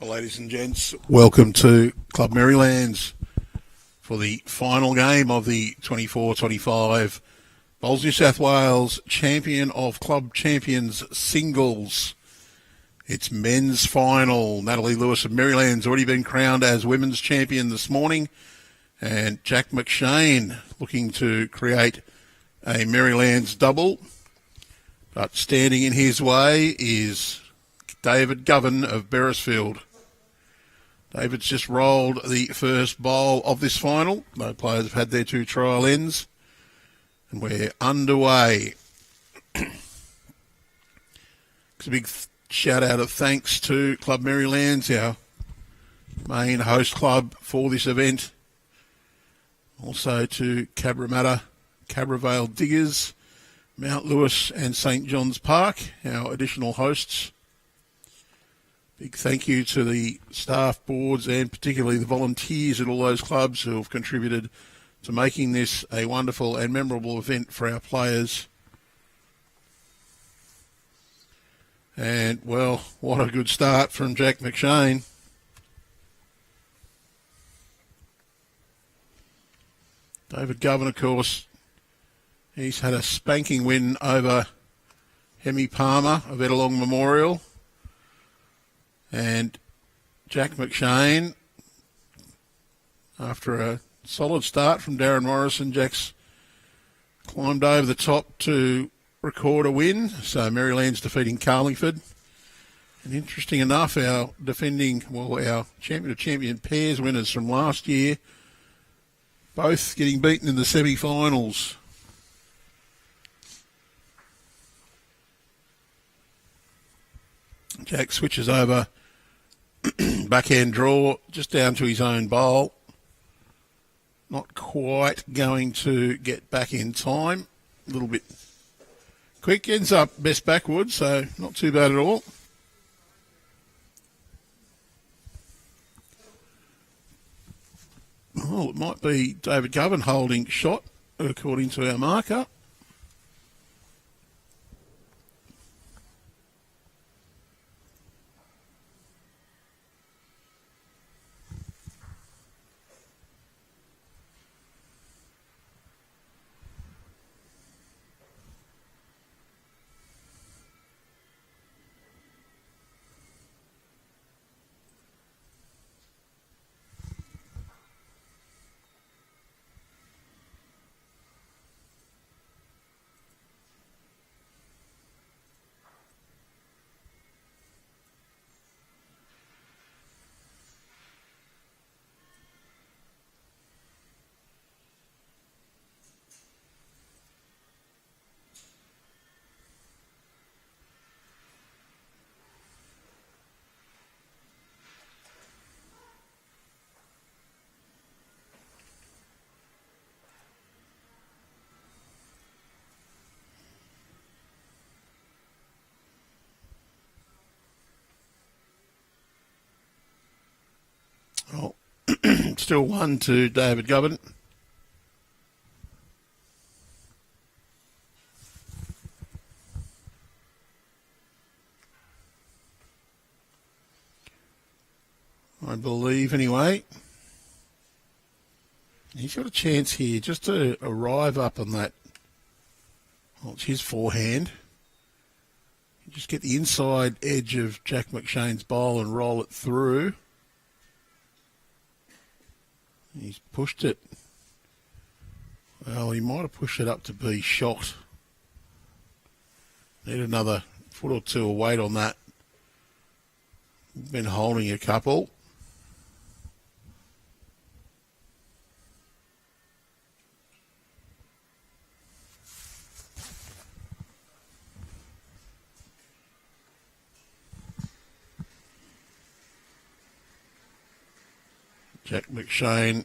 Ladies and gents, welcome to Club Merrylands for the final game of the 24-25 Bowls New South Wales Champion of Club Champions Singles. It's men's final. Natalie Lewis of Merrylands already been crowned as women's champion this morning, and Jack McShane looking to create a Merrylands double. But standing in his way is David Govan of Beresfield. David's just rolled the first bowl of this final. No players have had their two trial ends. And we're underway. It's a big shout out of thanks to Club Merrylands, our main host club for this event. Also to Cabravale Diggers, Mount Lewis and St John's Park, our additional hosts. Big thank you to the staff boards and particularly the volunteers at all those clubs who have contributed to making this a wonderful and memorable event for our players. And, well, what a good start from Jack McShane. David Govan, of course, he's had a spanking win over Hemi Palmer of Ettalong Memorial. And Jack McShane, after a solid start from Darren Morrison, Jack's climbed over the top to record a win. So Merrylands defeating Carlingford. And interesting enough, our champion of champion pairs winners from last year, both getting beaten in the semi-finals. Jack switches over, backhand draw, just down to his own bowl. Not quite going to get back in time. A little bit quick, ends up best backwards, so not too bad at all. Oh, it might be David Govan holding shot, according to our marker. Oh, still 1 to David Govan. I believe, anyway. He's got a chance here just to arrive up on that. Well, it's his forehand. You just get the inside edge of Jack McShane's bowl and roll it through. He's pushed it. Well, he might have pushed it up to be shot. Need another foot or two of weight on that. Been holding a couple. Jack McShane,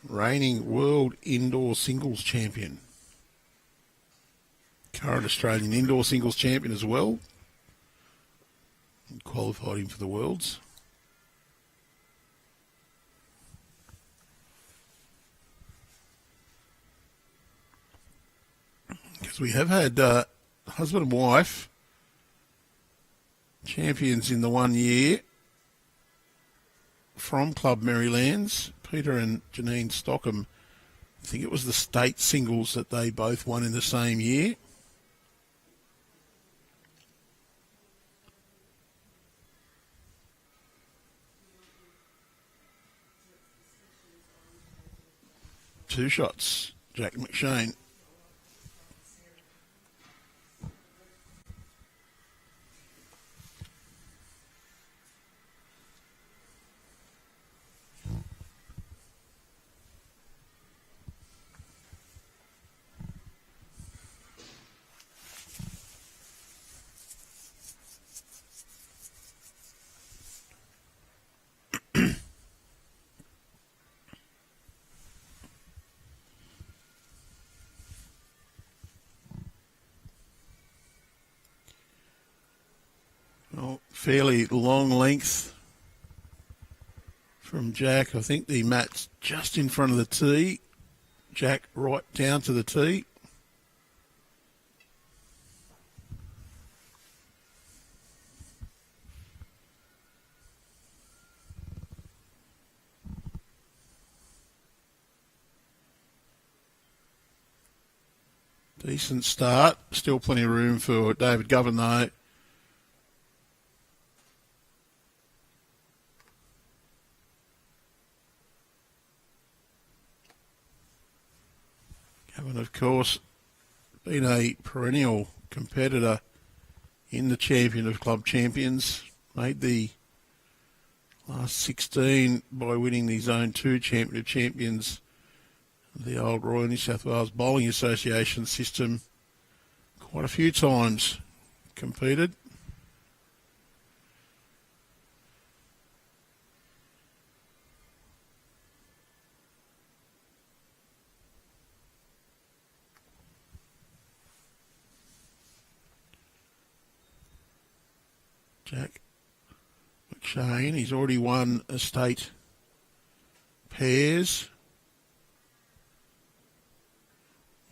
reigning world indoor singles champion. Current Australian indoor singles champion as well. And qualified him for the Worlds. Because we have had husband and wife champions in the 1 year from Club Merrylands, Peter and Janine Stockham. I think it was the state singles that they both won in the same year. Two shots, Jack McShane. Well, fairly long length from Jack. I think the mat's just in front of the tee. Jack right down to the tee. Decent start. Still plenty of room for David Govan though. Govan, of course, been a perennial competitor in the Champion of Club Champions. Made the last 16 by winning the Zone 2 Champion of Champions, the old Royal New South Wales Bowling Association system. Quite a few times competed. Jack McShane, he's already won estate pairs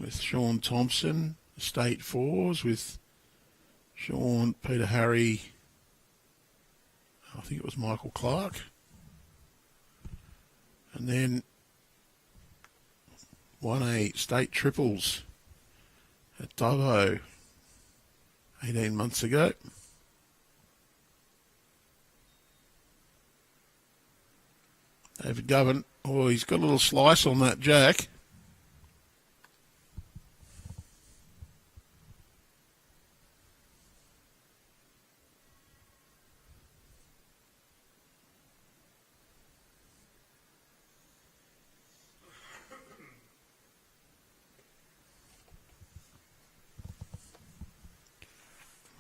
with Sean Thompson, estate fours with Sean, Peter Harry, I think it was Michael Clark, and then won a state triples at Dubbo 18 months ago. David Govan, oh, he's got a little slice on that Jack.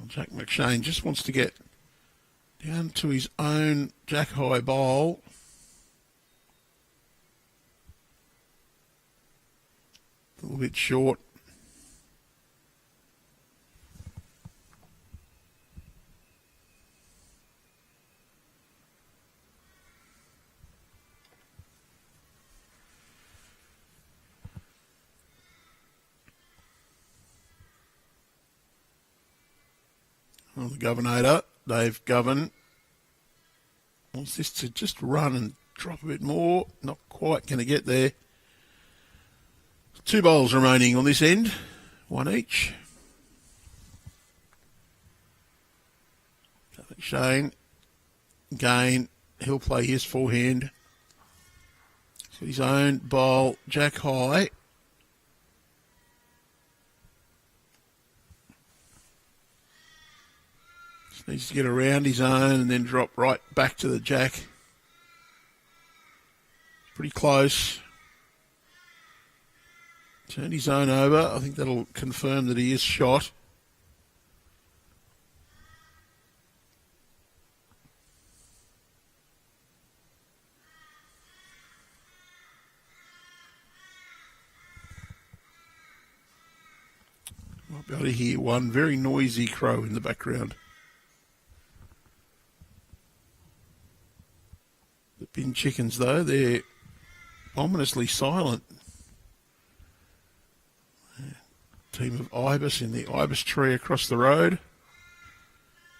Well, Jack McShane just wants to get down to his own jack high bowl. A little bit short. Well, the Governator, Dave Govan, wants this to just run and drop a bit more. Not quite going to get there. Two bowls remaining on this end, one each. Shane, again, he'll play his forehand. So his own bowl, jack high. Just needs to get around his own and then drop right back to the jack. Pretty close. Turned his own over. I think that'll confirm that he is shot. Might be able to hear one very noisy crow in the background. The bin chickens, though, they're ominously silent. Team of ibis in the ibis tree across the road.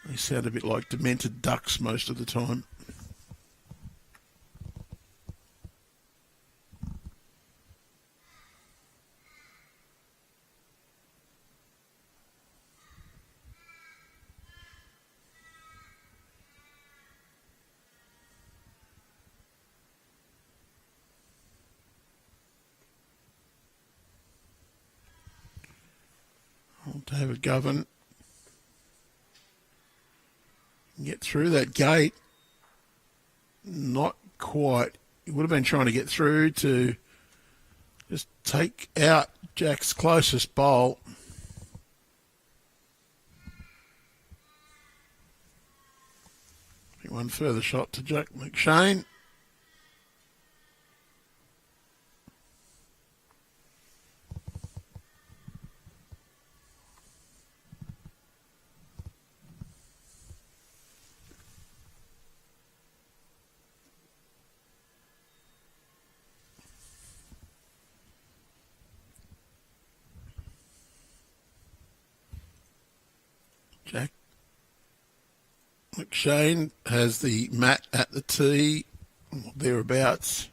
They sound a bit like demented ducks most of the time. David Govan get through that gate. Not quite. He would have been trying to get through to just take out Jack's closest bowl. One further shot to Jack McShane. Jack McShane has the mat at the tee, thereabouts.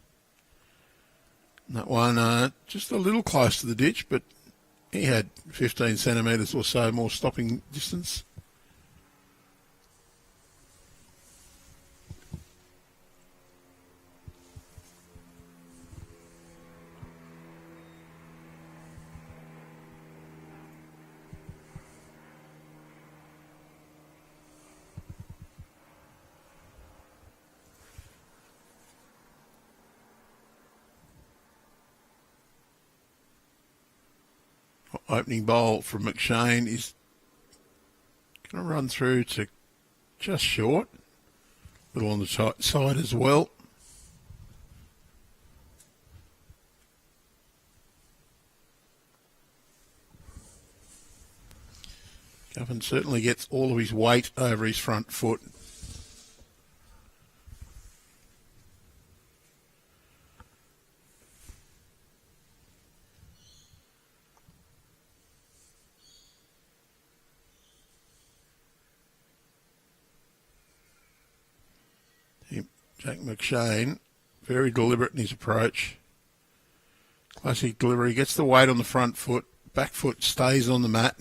That one just a little close to the ditch, but he had 15 centimetres or so more stopping distance. Opening bowl from McShane is going to run through to just short. A little on the side as well. Govan certainly gets all of his weight over his front foot. Jack McShane, very deliberate in his approach. Classic delivery, gets the weight on the front foot, back foot stays on the mat.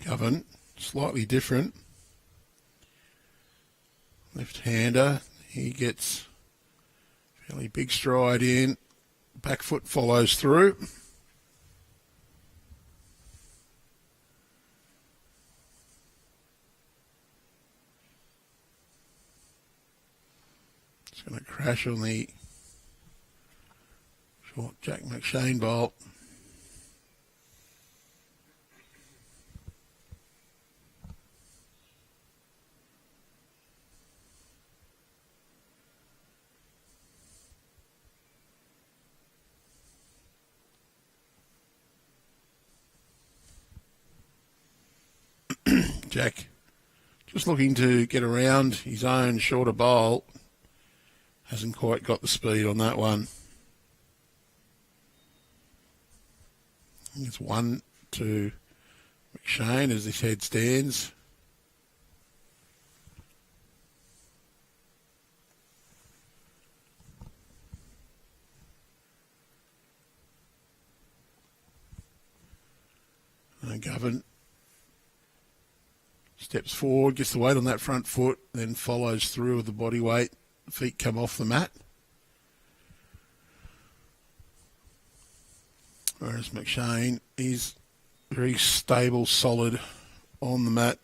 Govan, slightly different. Left-hander, he gets fairly big stride in, back foot follows through. It's going to crash on the short Jack McShane bolt. Jack just looking to get around his own shorter bowl. Hasn't quite got the speed on that one. It's 1 to McShane as his head stands. And Govan steps forward, gets the weight on that front foot, then follows through with the body weight. Feet come off the mat. Whereas McShane is very stable, solid on the mat.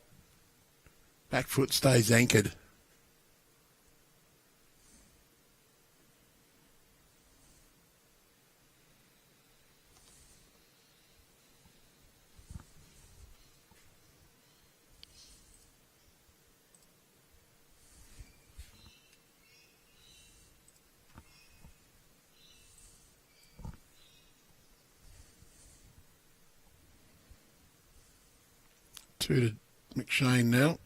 Back foot stays anchored. Two to McShane now.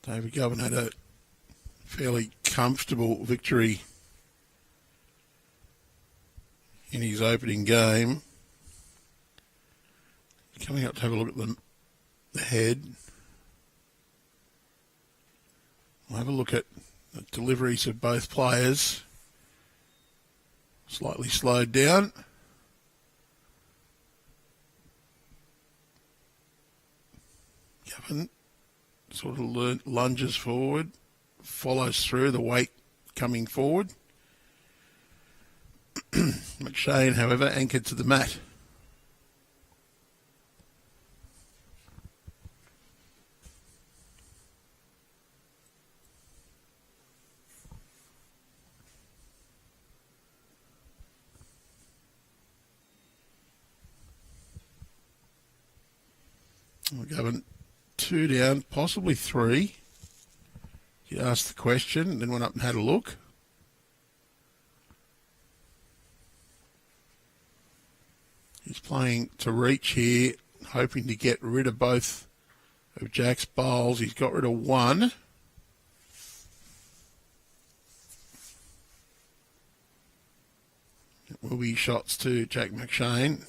David Govan had a fairly comfortable victory in his opening game. Coming up to have a look at the head. We'll have a look at the deliveries of both players. Slightly slowed down. Govan sort of lunges forward, follows through, the weight coming forward. McShane, however, anchored to the mat. We're going 2 down, possibly 3. He asked the question, then went up and had a look. He's playing to reach here, hoping to get rid of both of Jack's bowls. He's got rid of one. It will be shots to Jack McShane.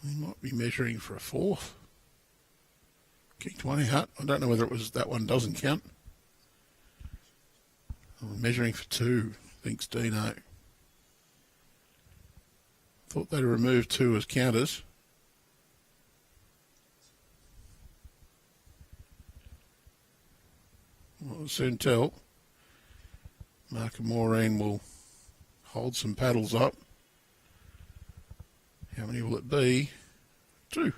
He might be measuring for a fourth. Kicked one out. I don't know whether it was that one doesn't count. I'm measuring for 2, thinks Dino. Thought they'd removed 2 as counters. We'll soon tell. Mark and Maureen will hold some paddles up. How many will it be? 2.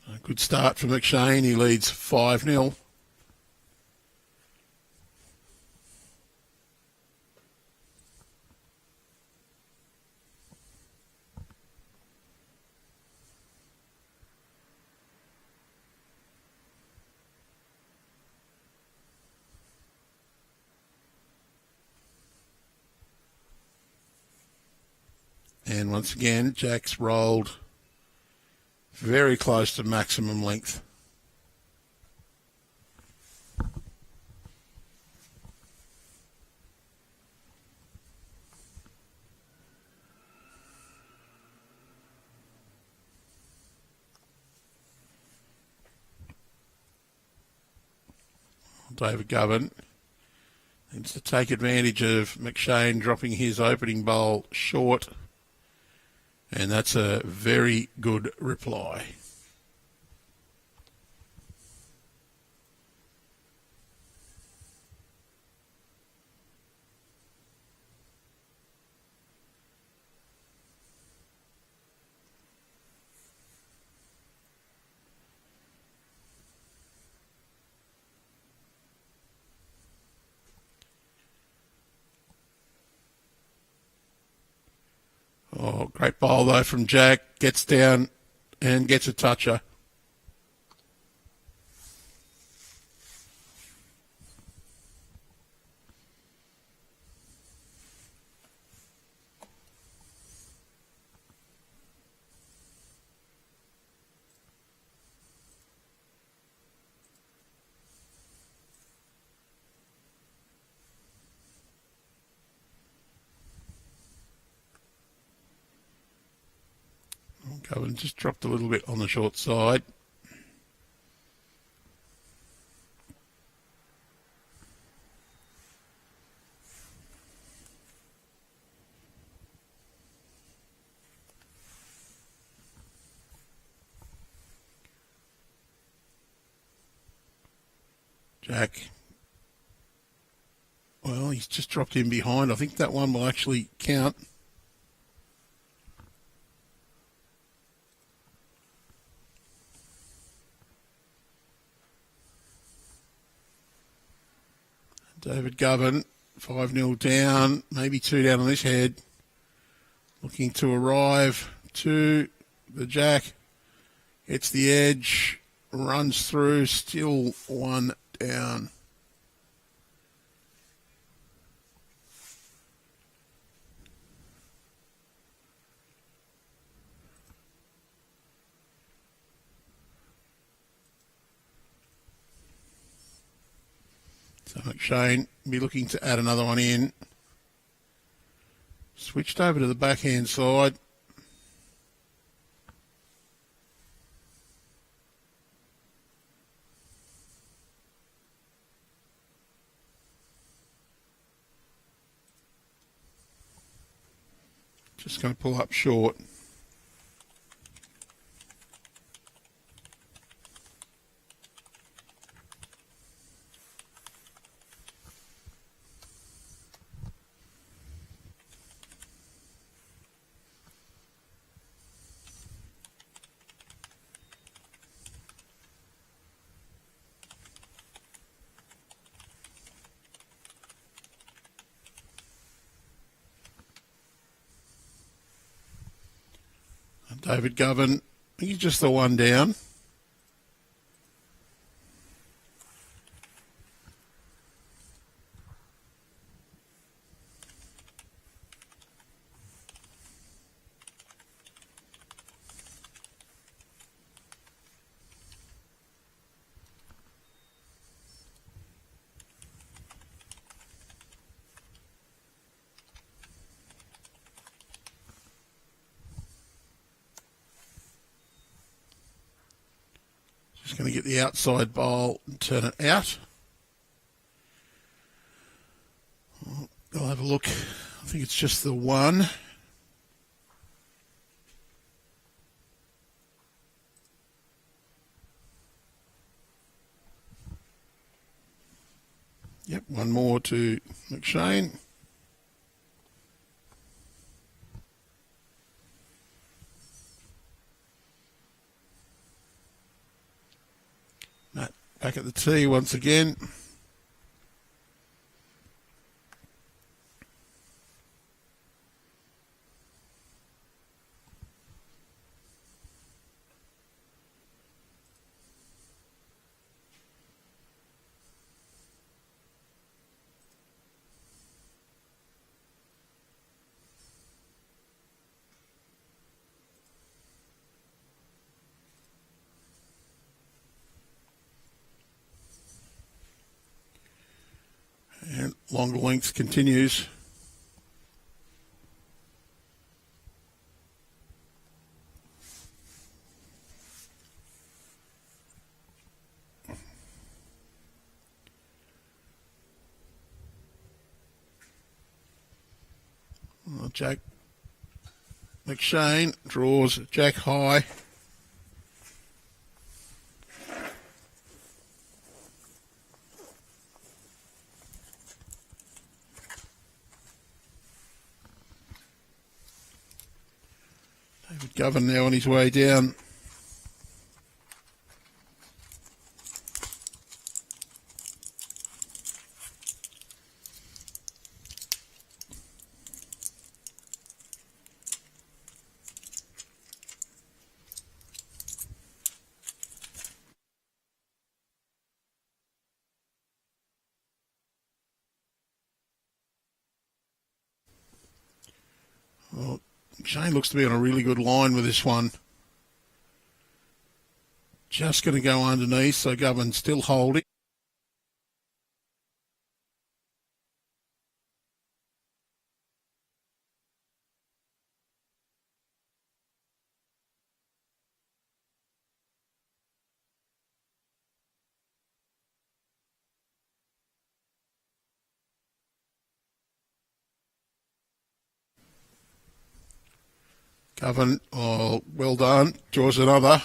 A good start for McShane. He leads 5-0. And once again, Jack's rolled very close to maximum length. David Govan needs to take advantage of McShane dropping his opening bowl short. And that's a very good reply. Oh, great bowl though from Jack. Gets down and gets a toucher. Govan just dropped a little bit on the short side. Jack Well, he's just dropped in behind. I think that one will actually count. David Govan, 5-0 down, maybe 2 down on this head. Looking to arrive to the jack. Hits the edge, runs through, still 1 down. So McShane be looking to add another one in. Switched over to the backhand side. Just going to pull up short. David Govan, he's just the 1 down. Just going to get the outside bowl and turn it out. I'll have a look. I think it's just the 1. Yep, 1 more to McShane. Matt back at the tee once again. And longer length continues. Jack McShane draws Jack high. David Govan now on his way down. Well, Shane looks to be on a really good line with this one. Just going to go underneath, so Govan still holding. Govan, oh, well done. Draws another.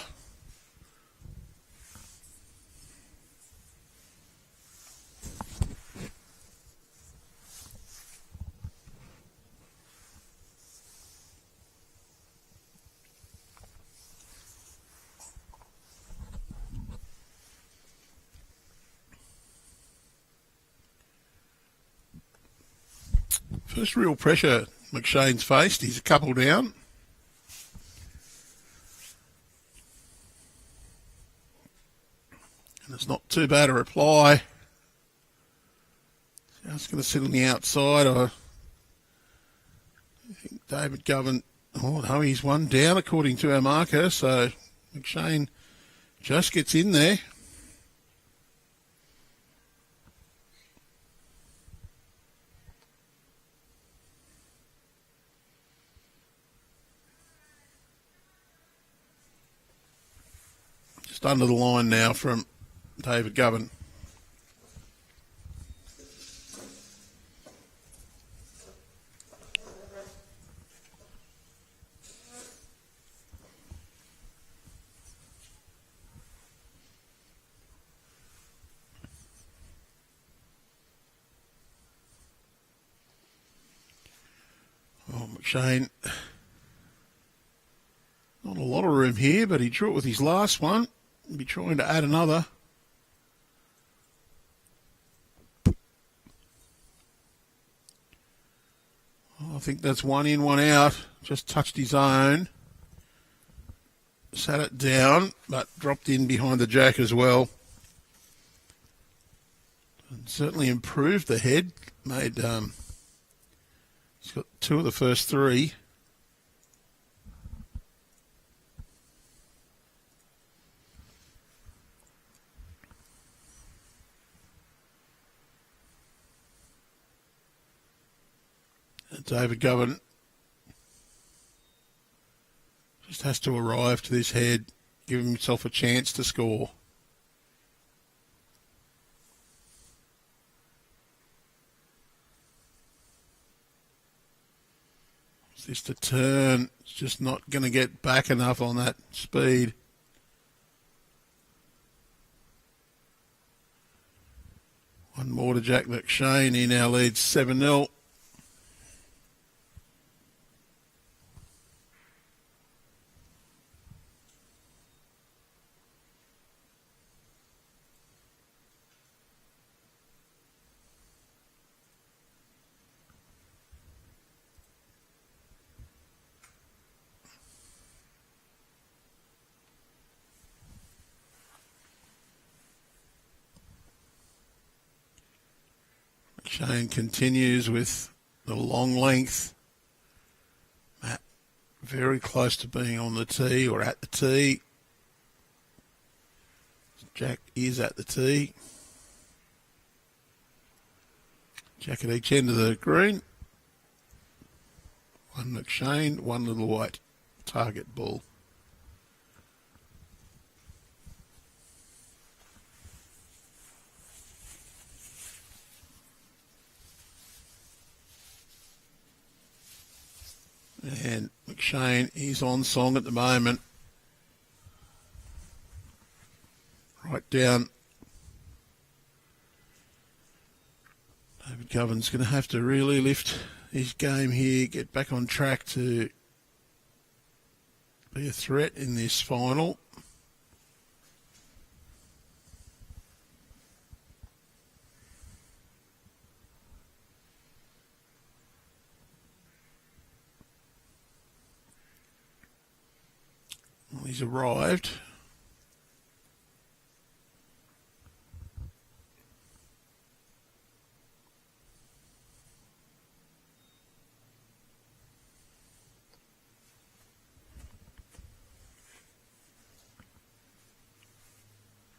First real pressure McShane's faced. He's a couple down. And it's not too bad a reply. Just going to sit on the outside. I think David Govan, oh no, he's one down according to our marker. So McShane just gets in there. Just under the line now from David Govan. Oh, McShane, not a lot of room here, but he drew it with his last one. He'll be trying to add another. Oh, I think that's one in, one out. Just touched his own. Sat it down, but dropped in behind the jack as well. And certainly improved the head. Made he's got two of the first three. And David Govan just has to arrive to this head, give himself a chance to score. It's just a turn. It's just not going to get back enough on that speed. One more to Jack McShane. He now leads 7-0. McShane continues with the long length. Matt very close to being on the tee or at the tee. Jack is at the tee. Jack at each end of the green. One McShane, one little white target ball. And McShane is on song at the moment. Right down. David Govan's going to have to really lift his game here, get back on track to be a threat in this final. Well, he's arrived.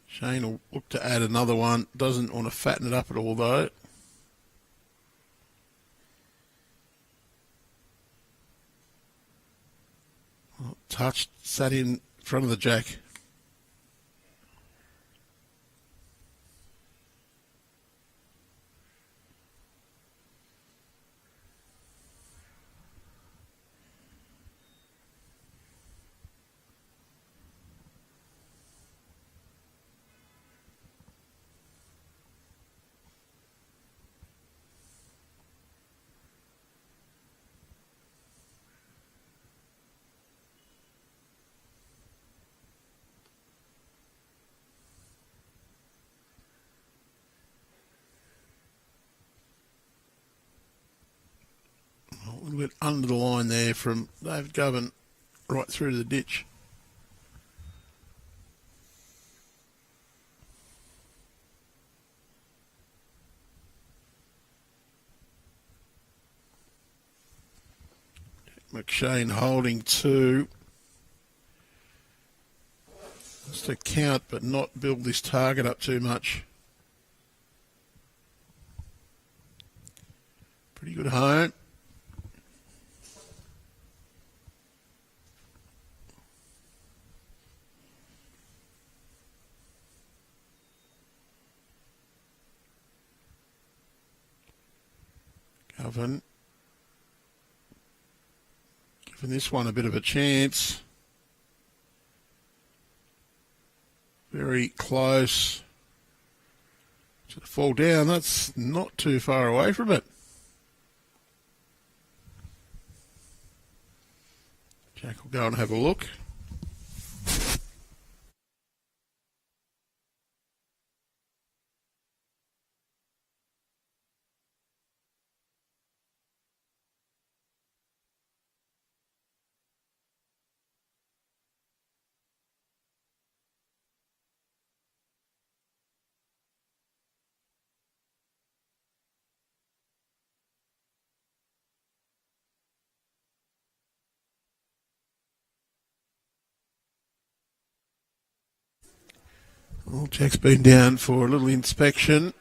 Shane will look to add another one. Doesn't want to fatten it up at all, though. Well, touched, sat in front of the jack. bit under the line there from David Govan right through to the ditch. McShane holding 2. Just to count but not build this target up too much. Pretty good home. Govan giving this one a bit of a chance. Very close to the fall down. That's not too far away from it. Jack will go and have a look. Well, Jack's been down for a little inspection.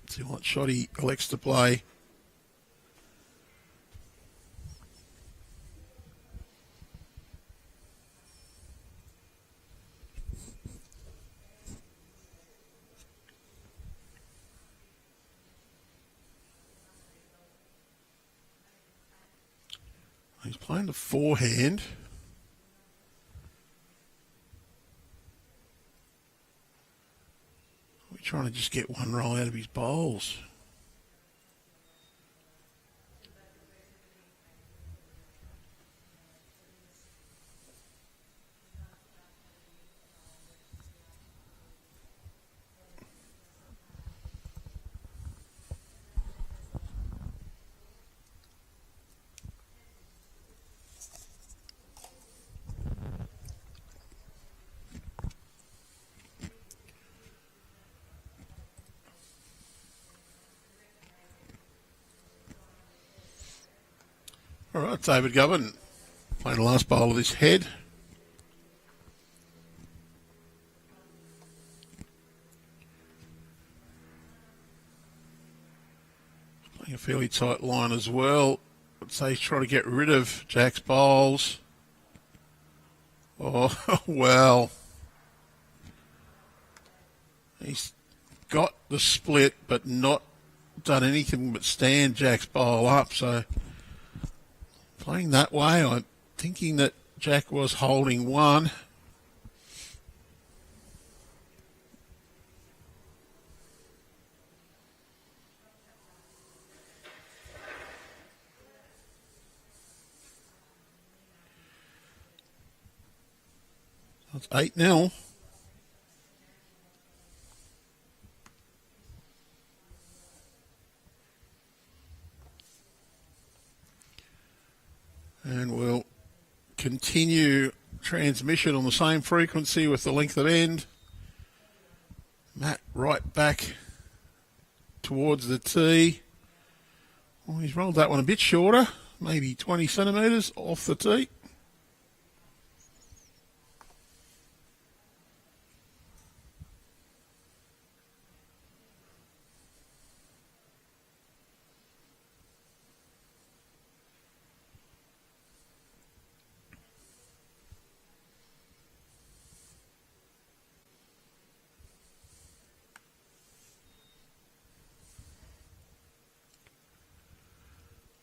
See what shot he elects to play. He's playing the forehand. We're trying to just get one roll out of his bowls. All right, David Govan playing the last bowl of this head. Playing a fairly tight line as well. I'd say he's trying to get rid of Jack's bowls. Oh, well. He's got the split, but not done anything but stand Jack's bowl up, so playing that way, I'm thinking that Jack was holding 1. That's 8-0. And we'll continue transmission on the same frequency with the length of end. Matt right back towards the tee. Well, he's rolled that one a bit shorter, maybe 20 centimetres off the tee.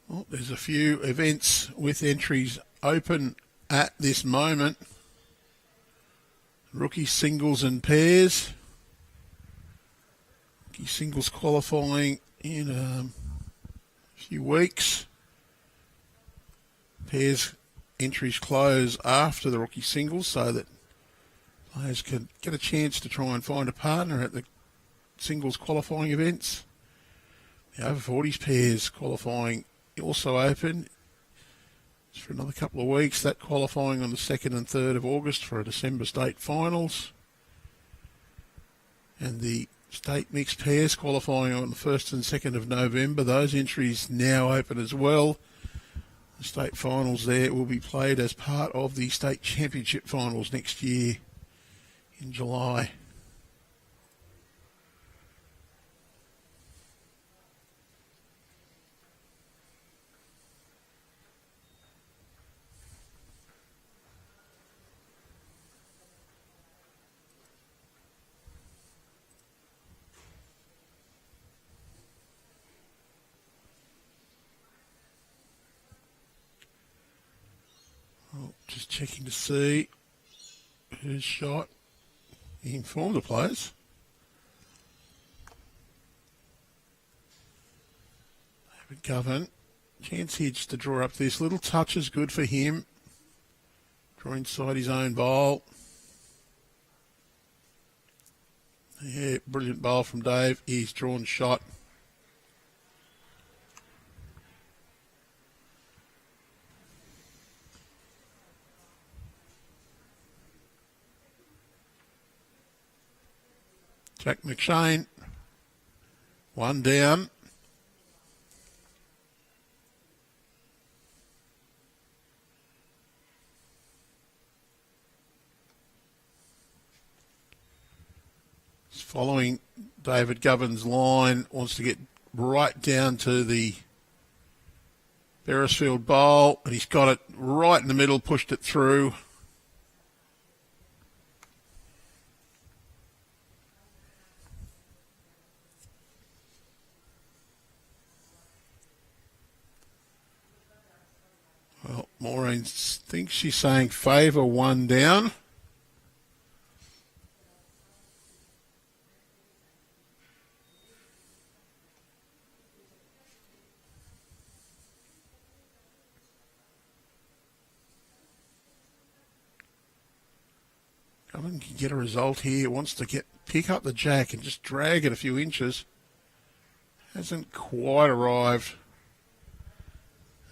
Well, there's a few events with entries open at this moment. Rookie singles and pairs. Rookie singles qualifying in a few weeks. Pairs entries close after the rookie singles so that players can get a chance to try and find a partner at the singles qualifying events. The over 40s pairs qualifying also open. It's for another couple of weeks. That qualifying on the 2nd and 3rd of August for a December state finals. And the state mixed pairs qualifying on the 1st and 2nd of November. Those entries now open as well. The state finals there will be played as part of the state championship finals next year in July. Just checking to see who's shot. He informed the players. David Govan. Chance here just to draw up this. Little touch is good for him. Draw inside his own bowl. Yeah, brilliant bowl from Dave. He's drawn shot. Jack McShane, one down. He's following David Govan's line, wants to get right down to the Beresfield bowl, and he's got it right in the middle, pushed it through. Well, Maureen thinks she's saying favour one down. Govan can get a result here. Wants to pick up the jack and just drag it a few inches. Hasn't quite arrived.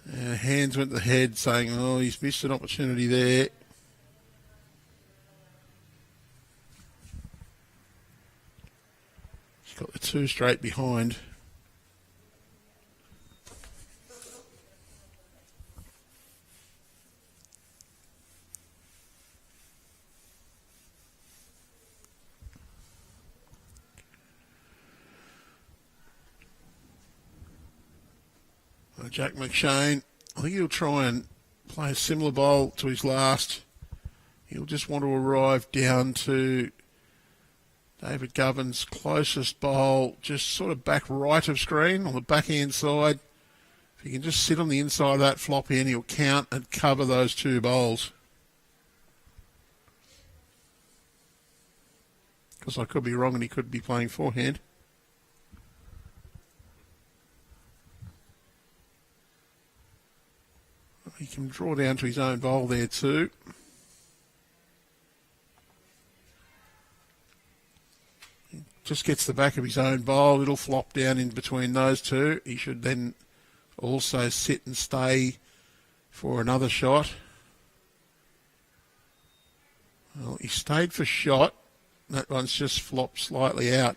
Hands went to the head saying, oh, he's missed an opportunity there. He's got the two straight behind. Jack McShane, I think he'll try and play a similar bowl to his last. He'll just want to arrive down to David Govan's closest bowl, just sort of back right of screen on the backhand side. If he can just sit on the inside of that flop end, he'll count and cover those two bowls. Because I could be wrong and he could be playing forehand. He can draw down to his own bowl there too. He just gets the back of his own bowl. It'll flop down in between those two. He should then also sit and stay for another shot. Well, he stayed for shot. That one's just flopped slightly out.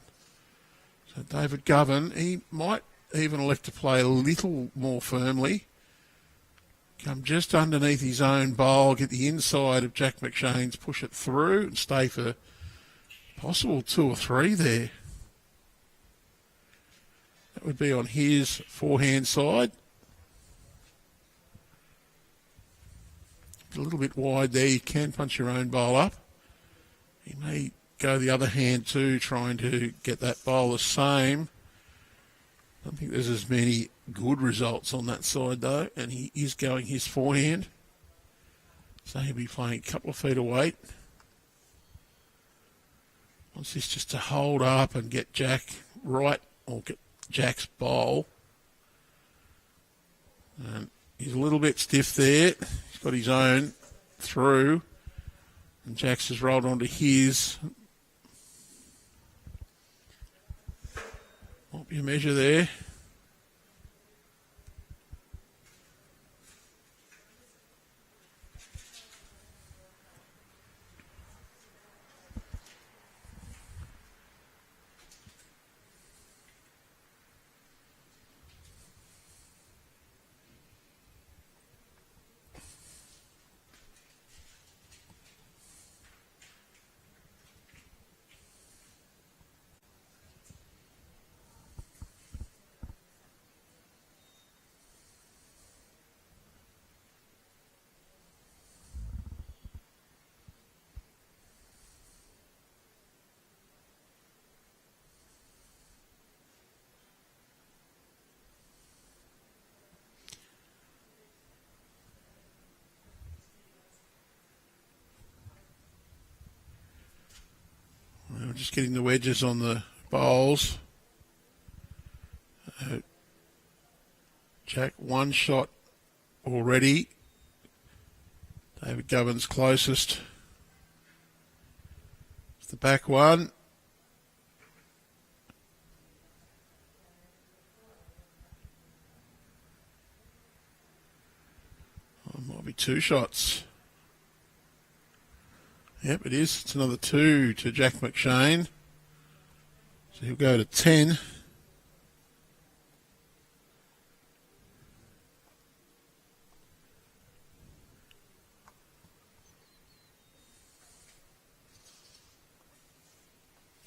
So David Govan, he might even elect to play a little more firmly. Come just underneath his own bowl, get the inside of Jack McShane's, push it through and stay for possible 2 or 3 there. That would be on his forehand side. A little bit wide there. You can punch your own bowl up. He may go the other hand too, trying to get that bowl the same. I don't think there's as many good results on that side though, and he is going his forehand. So he'll be playing a couple of feet away. Wants this just to hold up and get Jack right, or get Jack's bowl. And he's a little bit stiff there. He's got his own through, and Jack's has rolled onto his. Might be a measure there. We're just getting the wedges on the bowls. Jack, one shot already. David Govan's closest. It's the back one. Oh, might be two shots. Yep, it is. It's another 2 to Jack McShane. So he'll go to 10.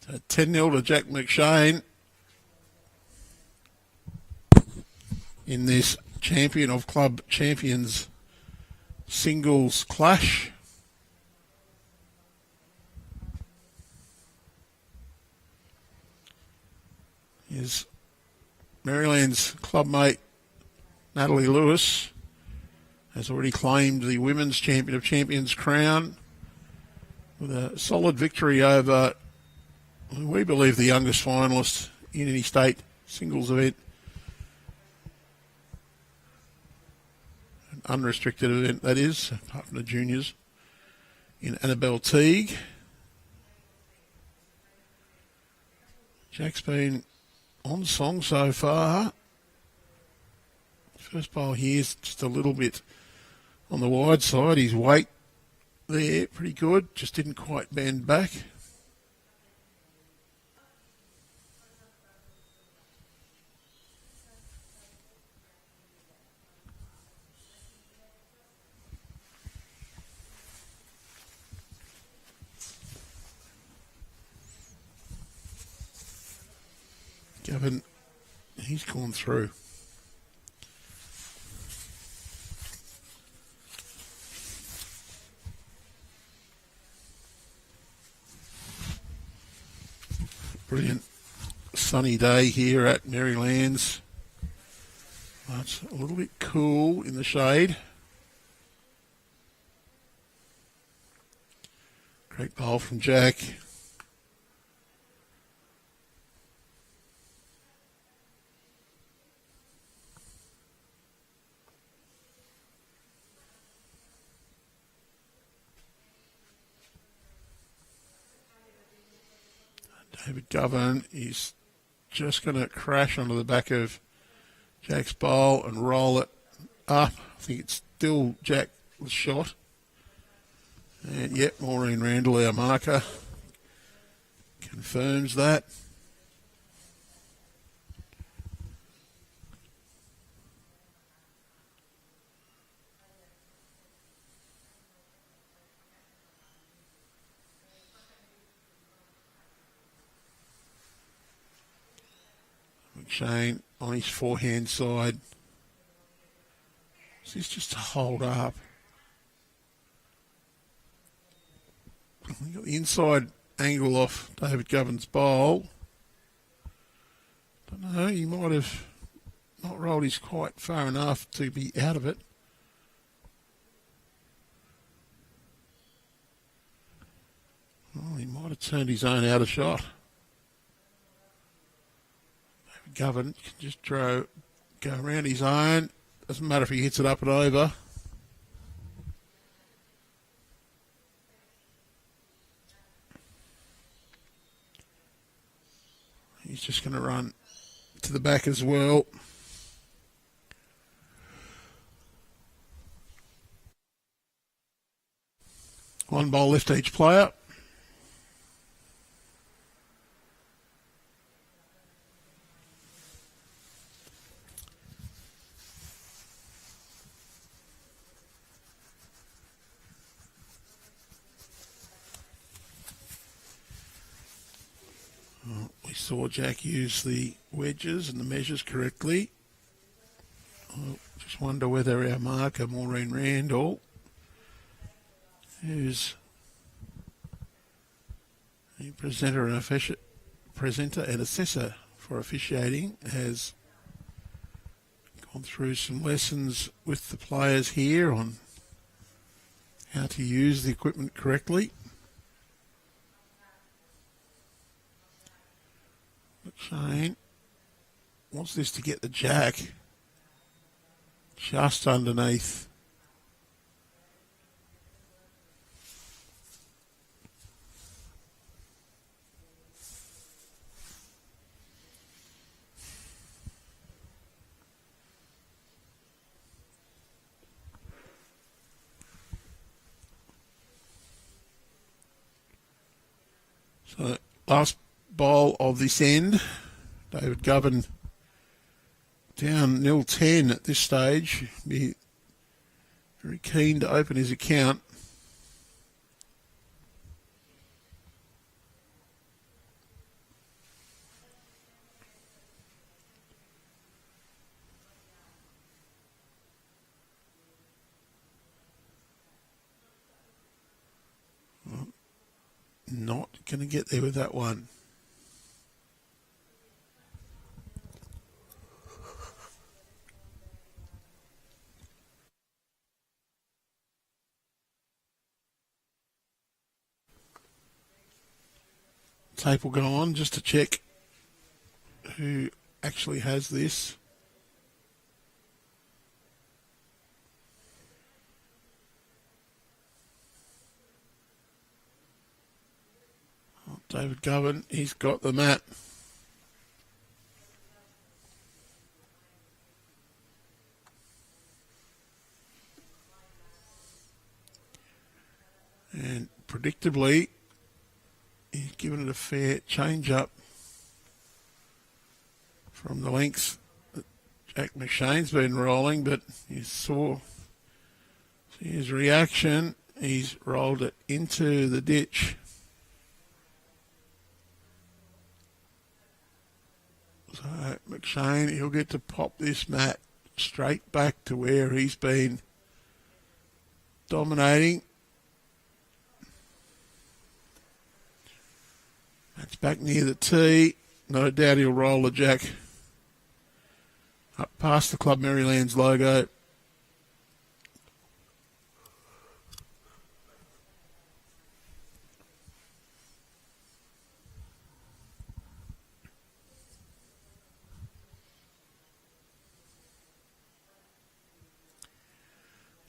So 10-0 to Jack McShane in this champion of club champions singles clash. Is Merrylands clubmate Natalie Lewis has already claimed the Women's Champion of Champions crown with a solid victory over, we believe, the youngest finalist in any state singles event. An unrestricted event, that is, apart from the juniors, in Annabelle Teague. Jack's been on song so far. First bowl here is just a little bit on the wide side. His weight there, pretty good. Just didn't quite bend back. Govan, he's gone through. Brilliant sunny day here at Merrylands. Well, it's a little bit cool in the shade. Great bowl from Jack. David Govan is just going to crash onto the back of Jack's bowl and roll it up. I think it's still Jack's shot. And yep, Maureen Randall, our marker, confirms that. McShane on his forehand side. This is just to hold up. We got the inside angle off David Govan's bowl. Don't know, he might have not rolled his quite far enough to be out of it. Oh, he might have turned his own out of shot. David Govan can just go around his own. Doesn't matter if he hits it up and over. He's just going to run to the back as well. One bowl left each player. We saw Jack use the wedges and the measures correctly. I just wonder whether our marker, Maureen Randall, who's the presenter and assessor for officiating, has gone through some lessons with the players here on how to use the equipment correctly. McShane wants this to get the jack just underneath. So last bowl of this end, David Govan down 0-10 at this stage. Be very keen to open his account. Not going to get there with that one. Tape will go on just to check who actually has this. Oh, David Govan, he's got the map. And predictably, he's given it a fair change up from the length that Jack McShane's been rolling, but you saw his reaction. He's rolled it into the ditch. So McShane, he'll get to pop this mat straight back to where he's been dominating. That's back near the tee. No doubt he'll roll the jack up past the Club Merrylands logo.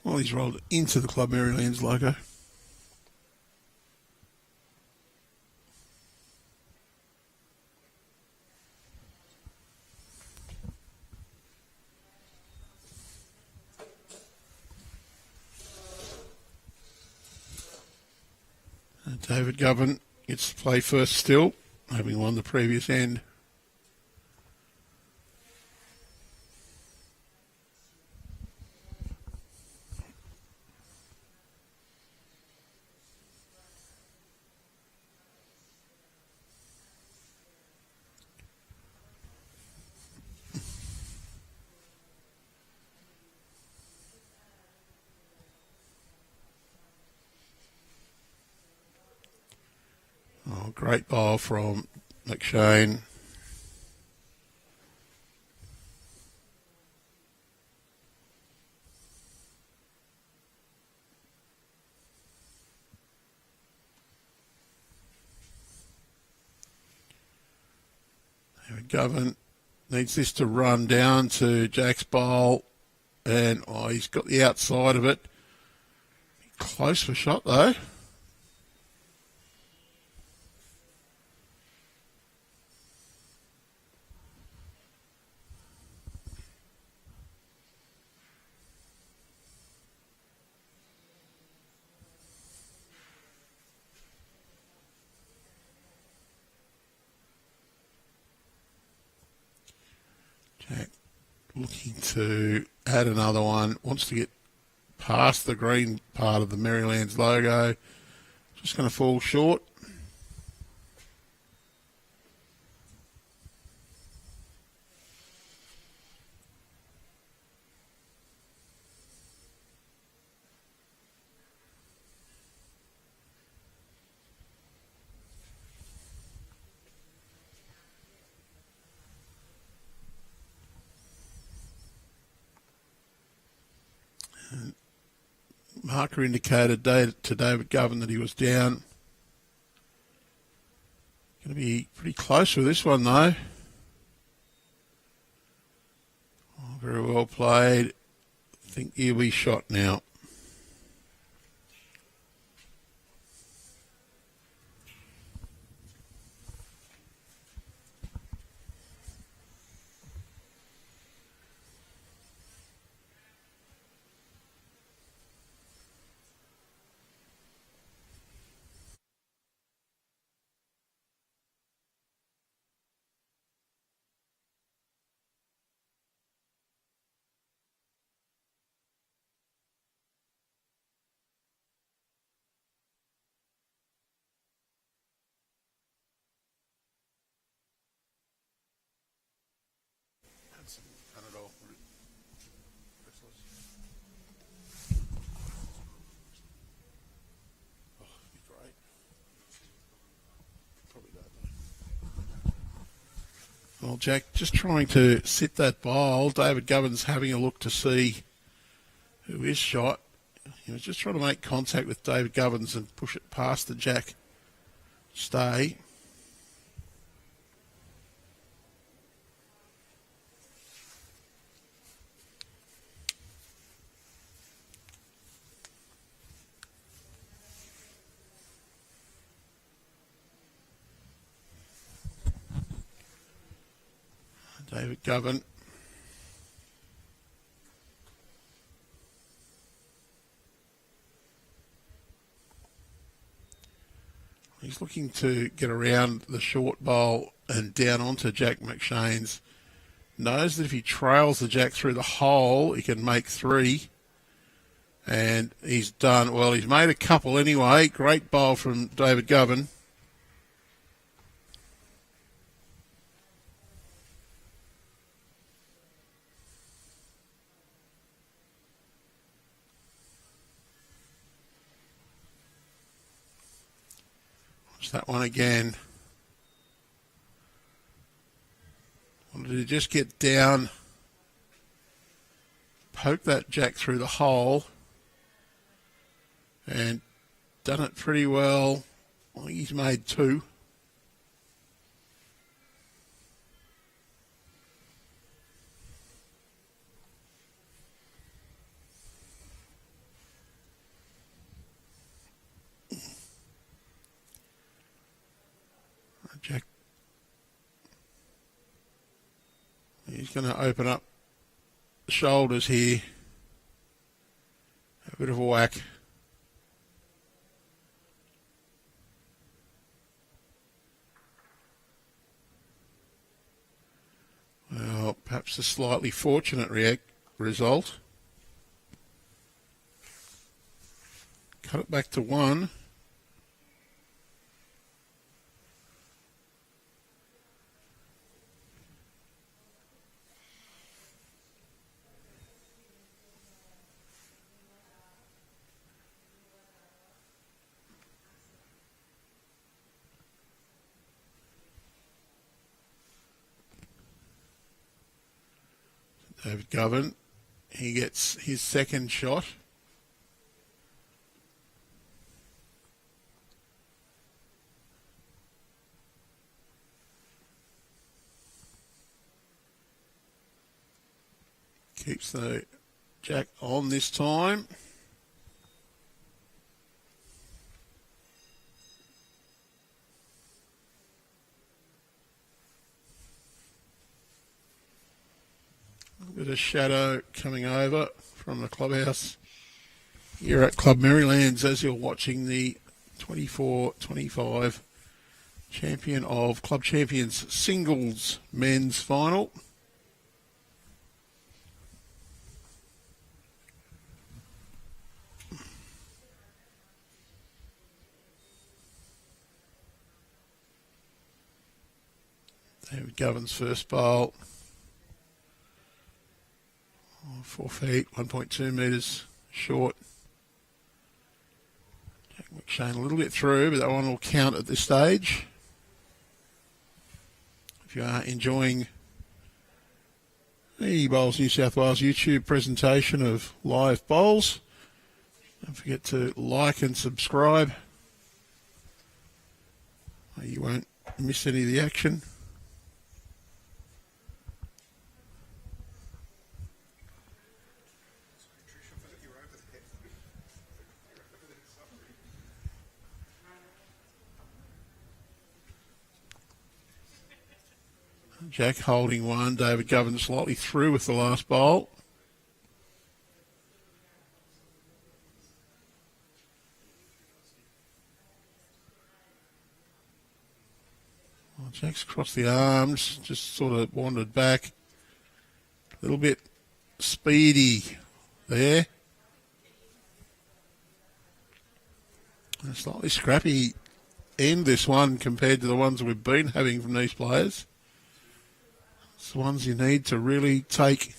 Well, he's rolled it into the Club Merrylands logo. David Govan gets to play first still, having won the previous end. Oh, great bowl from McShane. David Govan needs this to run down to Jack's bowl, and he's got the outside of it. Close for shot though. Looking to add another one. Wants to get past the green part of the Merrylands logo. Just going to fall short. Marker indicated to David Govan that he was down. Going to be pretty close with this one though. Oh, very well played. I think he'll be shot now. Well, Jack, just trying to sit that bowl. David Govan's having a look to see who is shot. He was just trying to make contact with David Govans and push it past the Jack. Stay. David Govan. He's looking to get around the short bowl and down onto Jack McShane's. Knows that if he trails the Jack through the hole, he can make three. And he's done. Well, he's made a couple anyway. Great bowl from David Govan. That one again. Wanted to just get down, poke that Jack through the hole, and done it pretty well. I think he's made two. Jack, he's going to open up the shoulders here. A bit of a whack. Well, perhaps a slightly fortunate result. Cut it back to one. David Govan, he gets his second shot. Keeps the Jack on this time. A bit of shadow coming over from the clubhouse here at Club Merrylands as you're watching the 24-25 champion of Club Champions Singles Men's Final. David Govan's first bowl. 4 feet, 1.2 metres short. Jack McShane a little bit through, but that one will count at this stage. If you are enjoying the Bowls New South Wales YouTube presentation of live bowls, don't forget to like and subscribe. You won't miss any of the action. Jack holding one. David Govan slightly through with the last bowl. Well, Jack's crossed the arms, just sort of wandered back. A little bit speedy there. A slightly scrappy end, this one, compared to the ones we've been having from these players. It's the ones you need to really take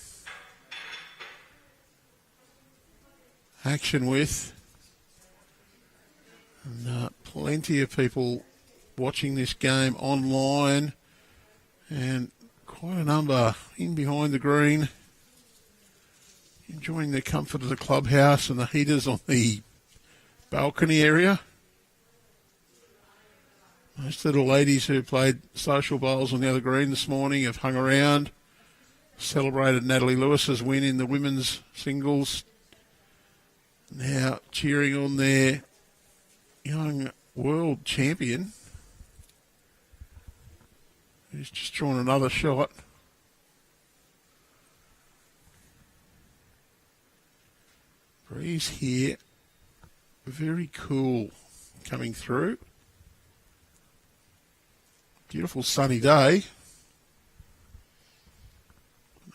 action with. And plenty of people watching this game online, and quite a number in behind the green, enjoying the comfort of the clubhouse and the heaters on the balcony area. Most little ladies who played social bowls on the other green this morning have hung around, celebrated Natalie Lewis's win in the women's singles, now cheering on their young world champion, who's just drawn another shot. Breeze here, very cool coming through. Beautiful sunny day.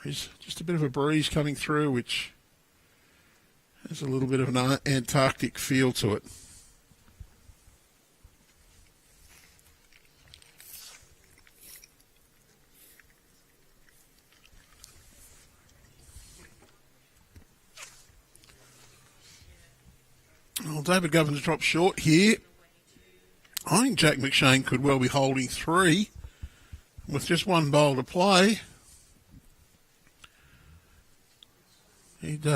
There's just a bit of a breeze coming through, which has a little bit of an Antarctic feel to it. Well, David Govan's dropped short here. I think Jack McShane could well be holding three with just one bowl to play. He'd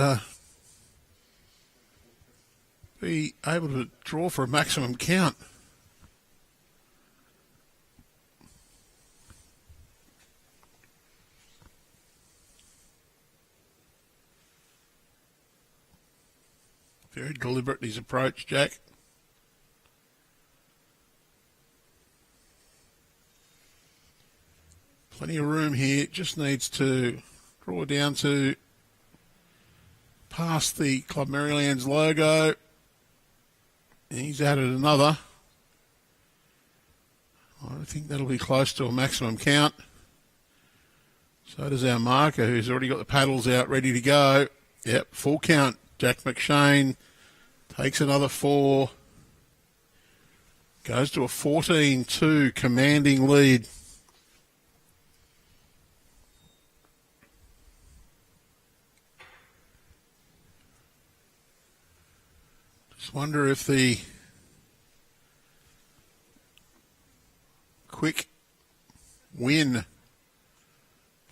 be able to draw for a maximum count. Very deliberate in his approach, Jack. Plenty of room here, just needs to draw down to past the Club Merrylands logo. And he's added another. I think that'll be close to a maximum count. So does our marker, who's already got the paddles out ready to go. Yep, full count. Jack McShane takes another 4. Goes to a 14-2 commanding lead. Just wonder if the quick win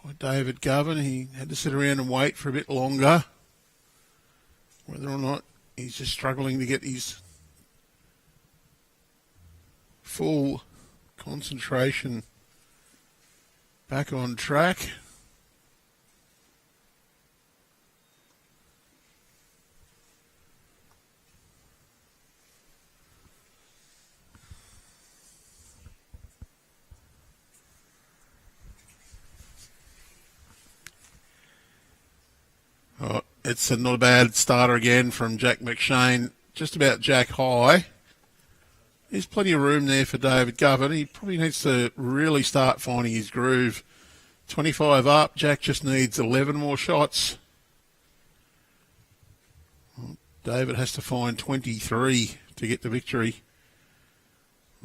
by David Govan, he had to sit around and wait for a bit longer, whether or not he's just struggling to get his full concentration back on track. Oh, it's not a bad starter again from Jack McShane, just about jack high. There's plenty of room there for David Govan. He probably needs to really start finding his groove. 25 up, Jack just needs 11 more shots. Well, David has to find 23 to get the victory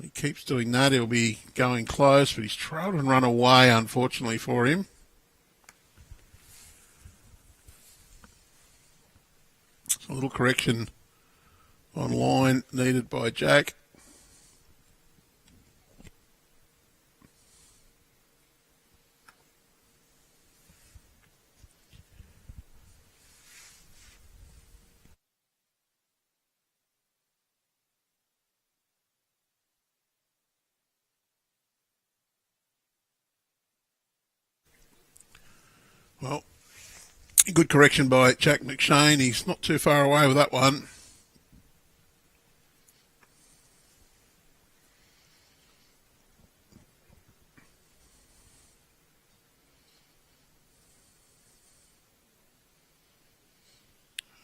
He keeps doing that. He'll be going close, but he's trailed and run away, unfortunately for him. A little correction on line needed by Jack. Well, good correction by Jack McShane. He's not too far away with that one.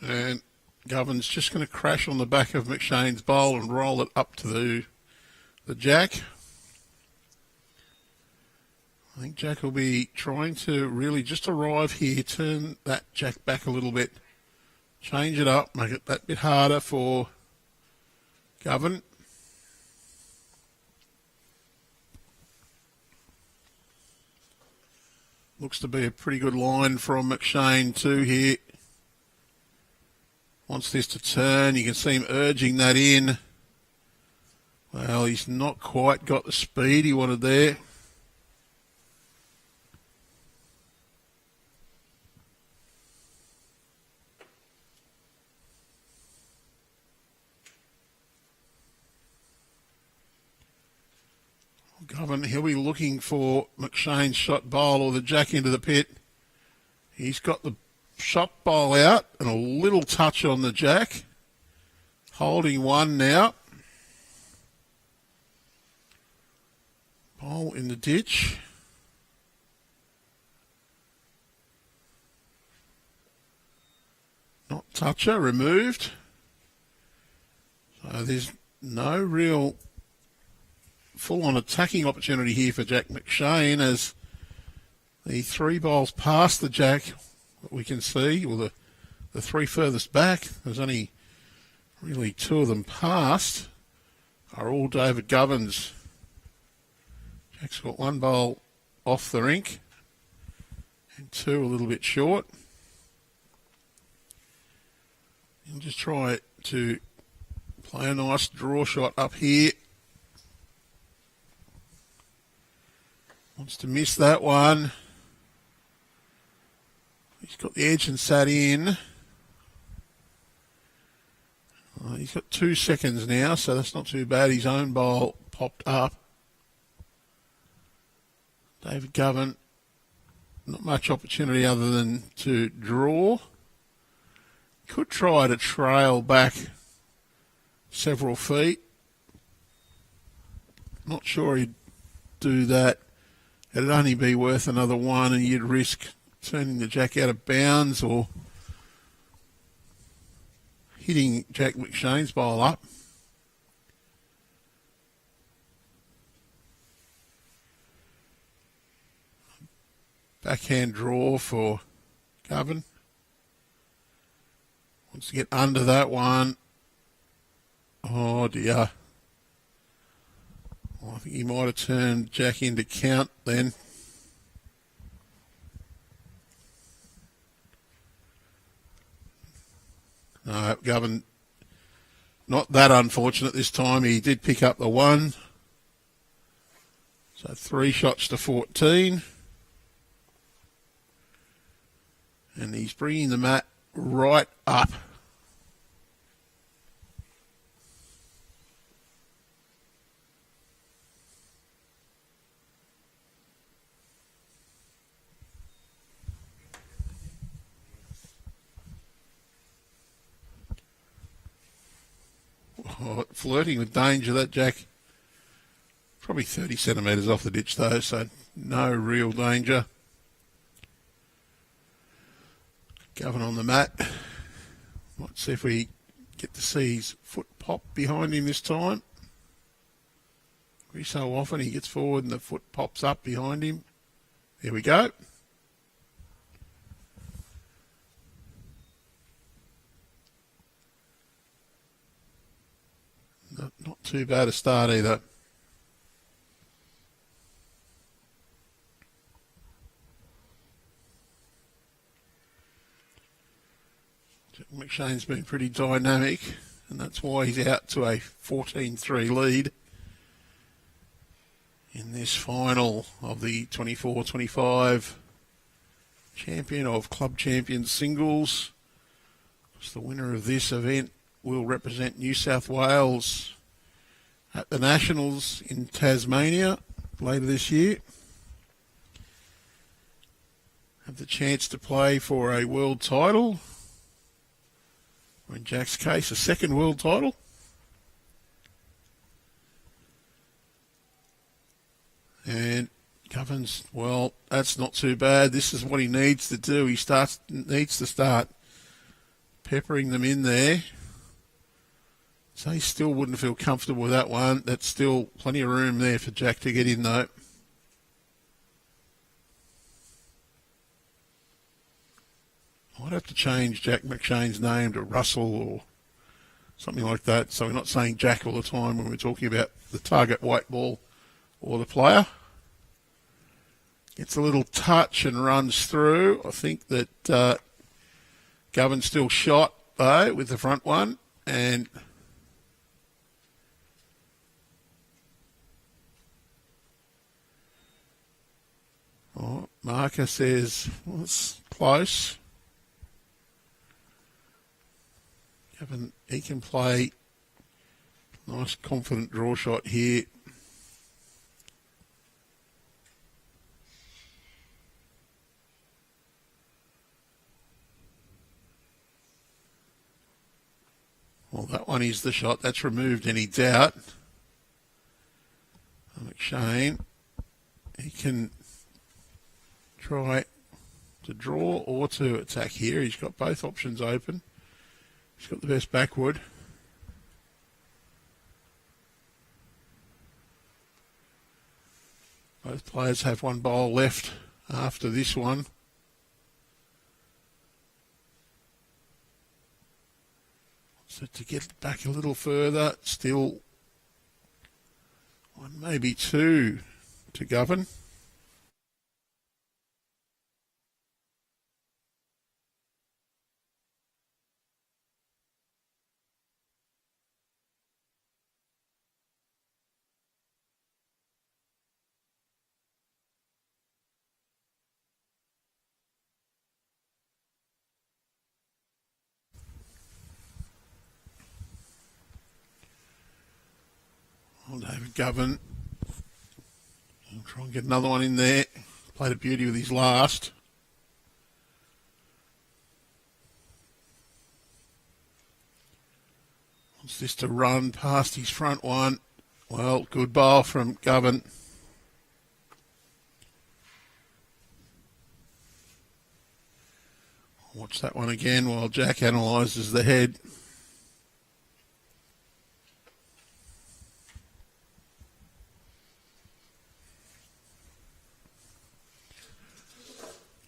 And Govan's just going to crash on the back of McShane's bowl and roll it up to the Jack. I think Jack will be trying to really just arrive here, turn that Jack back a little bit, change it up, make it that bit harder for Govan. Looks to be a pretty good line from McShane too here. Wants this to turn. You can see him urging that in. Well, he's not quite got the speed he wanted there. Govan, he'll be looking for McShane's shot bowl or the Jack into the pit. He's got the shot bowl out and a little touch on the Jack. Holding one now. Bowl in the ditch. Not toucher, removed. So there's no real full-on attacking opportunity here for Jack McShane as the three bowls past the Jack, what we can see, or the three furthest back, there's only really two of them past, are all David Govan's. Jack's got one bowl off the rink and two a little bit short. And just try to play a nice draw shot up here. Wants to miss that one. He's got the edge and sat in. He's got 2 seconds now, so that's not too bad. His own bowl popped up. David Govan, not much opportunity other than to draw. Could try to trail back several feet. Not sure he'd do that. It'd only be worth another one and you'd risk turning the Jack out of bounds or hitting Jack McShane's bowl up. Backhand draw for Govan. Wants to get under that one. Oh dear. Well, I think he might have turned Jack into count then. No, Govan, not that unfortunate this time. He did pick up the one. So 3 shots to 14. And he's bringing the mat right up. Oh, flirting with danger, that Jack. Probably 30 centimetres off the ditch though, so no real danger. Govan on the mat. Might see if we get to see his foot pop behind him this time. Every so often he gets forward and the foot pops up behind him. There we go. Not too bad a start either. McShane's been pretty dynamic, and that's why he's out to a 14-3 lead in this final of the 24-25 champion of Club Champions Singles. The winner of this event will represent New South Wales at the Nationals in Tasmania later this year. Have the chance to play for a world title, or in Jack's case, a second world title. And Govan's, well, that's not too bad. This is what he needs to do. He needs to start peppering them in there. So he still wouldn't feel comfortable with that one. That's still plenty of room there for Jack to get in, though. I'd have to change Jack McShane's name to Russell or something like that, so we're not saying Jack all the time when we're talking about the target white ball or the player. Gets a little touch and runs through. I think that Govan still shot, though, with the front one. And marker says, well, it's close. Govan, he can play. Nice, confident draw shot here. Well, that one is the shot. That's removed any doubt. McShane, he can try to draw or to attack here. He's got both options open. He's got the best backward. Both players have one bowl left after this one. So to get back a little further, still one, maybe two to Govan. David Govan will try and get another one in there. Played a beauty with his last. Wants this to run past his front one. Well, good bowl from Govan. Watch that one again while Jack analyses the head.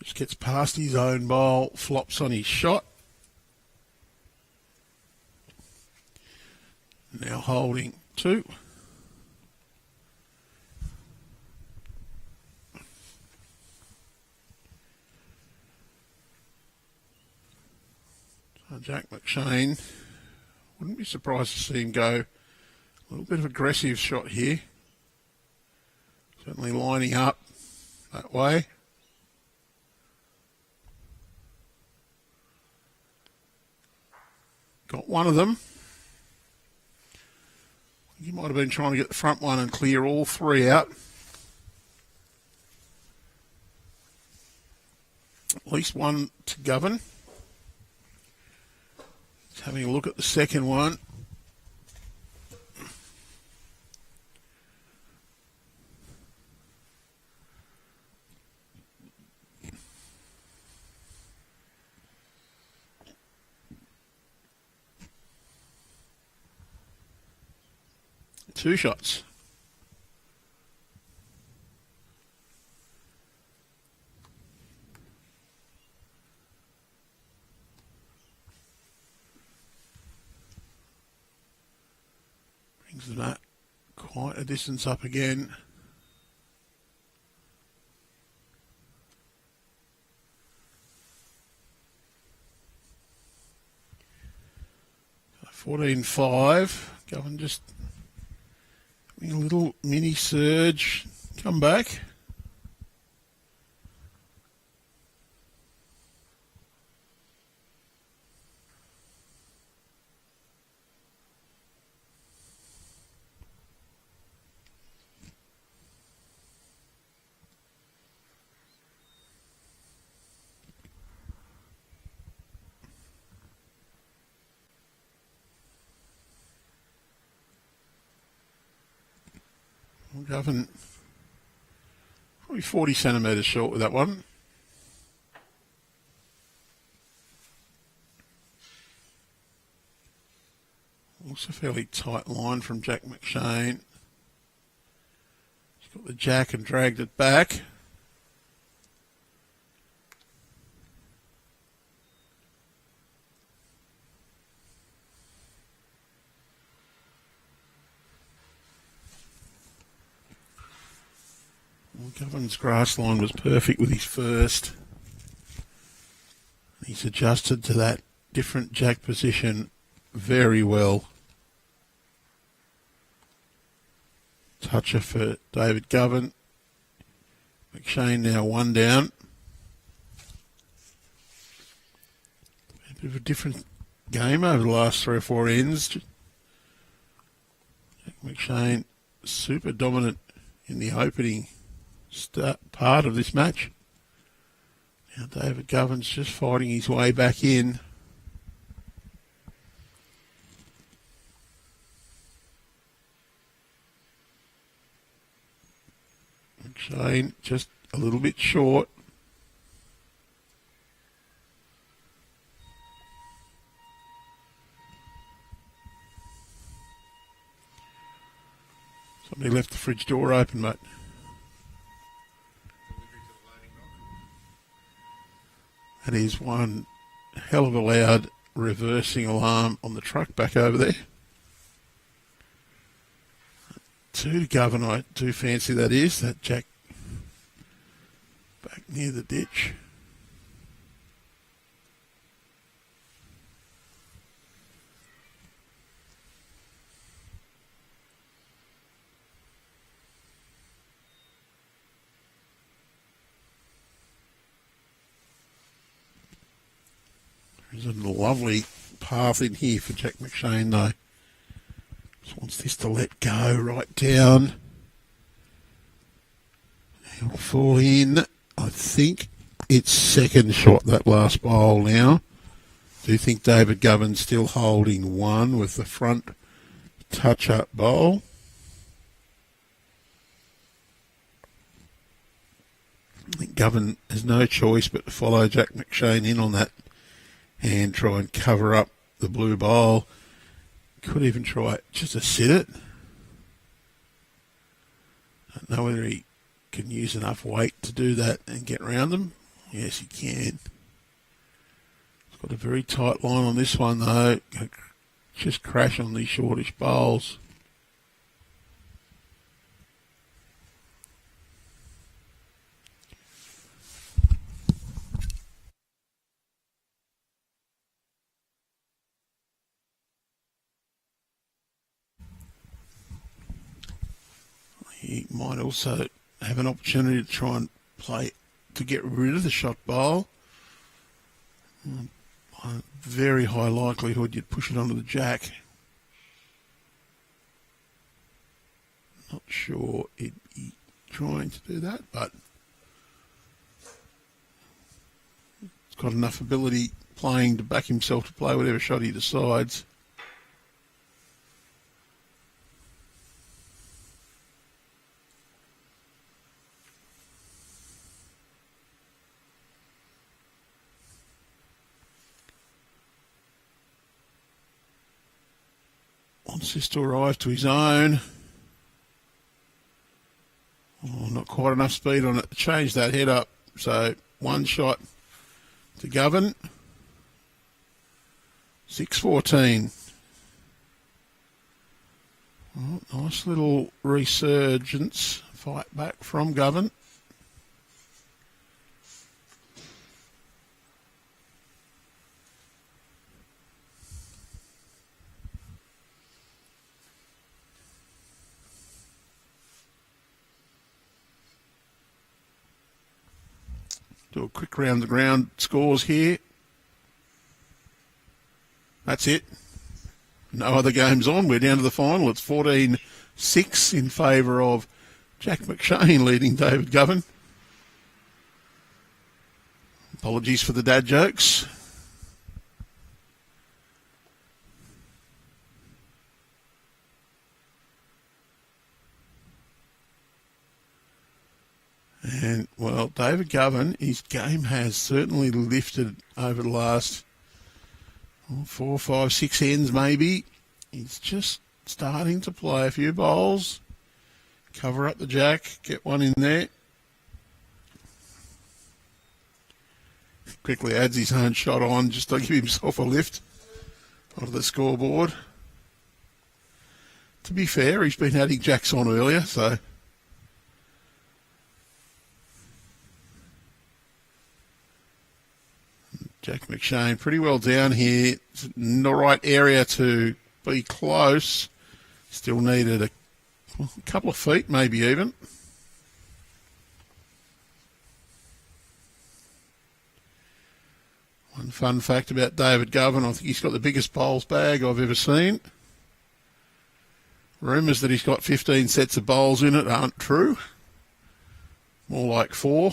Just gets past his own bowl, flops on his shot. Now holding two. So Jack McShane, wouldn't be surprised to see him go a little bit of aggressive shot here. Certainly lining up that way. Got one of them. He might have been trying to get the front one and clear all three out. At least one to Govan. Just having a look at the second one. Two shots. Brings that quite a distance up again. 14-5. Govan just having a little mini surge. Come back. Govan probably 40 centimetres short with that one. Also fairly tight line from Jack McShane. He's got the jack and dragged it back. Govan's grass line was perfect with his first. He's adjusted to that different jack position very well. Toucher for David Govan. McShane now one down. A bit of a different game over the last 3 or 4 ends. Jack McShane super dominant in the opening part of this match. Now David Govan's just fighting his way back in. McShane just a little bit short. Somebody left the fridge door open, mate. That is one hell of a loud reversing alarm on the truck back over there. 2 to Govan, I do fancy that is. That jack back near the ditch. There's a lovely path in here for Jack McShane, though. Just wants this to let go right down. He'll fall in. I think it's second shot, that last bowl now. Do you think David Govan's still holding one with the front touch-up bowl? I think Govan has no choice but to follow Jack McShane in on that and try and cover up the blue bowl. Could even try just to sit it. Don't know whether he can use enough weight to do that and get around them. Yes, he can. He's got a very tight line on this one, though. Just crash on these shortish bowls. He might also have an opportunity to try and play to get rid of the shot bowl. Very high likelihood you'd push it onto the jack. Not sure he'd be trying to do that, but he's got enough ability playing to back himself to play whatever shot he decides. Wants this to arrive to his own. Oh, not quite enough speed on it to change that head up. So one shot to Govan. 6-14. Oh, nice little resurgence. Fight back from Govan. Do a quick round the ground scores here. That's it. No other games on. We're down to the final. It's 14-6 in favour of Jack McShane leading David Govan. Apologies for the dad jokes. And, well, David Govan, his game has certainly lifted over the last 4, 5, 6 ends maybe. He's just starting to play a few bowls. Cover up the jack, get one in there. Quickly adds his own shot on just to give himself a lift onto the scoreboard. To be fair, he's been adding jacks on earlier, so... Jack McShane pretty well down here. It's in the right area to be close. Still needed a couple of feet, maybe even. One fun fact about David Govan, I think he's got the biggest bowls bag I've ever seen. Rumours that he's got 15 sets of bowls in it aren't true. More like 4.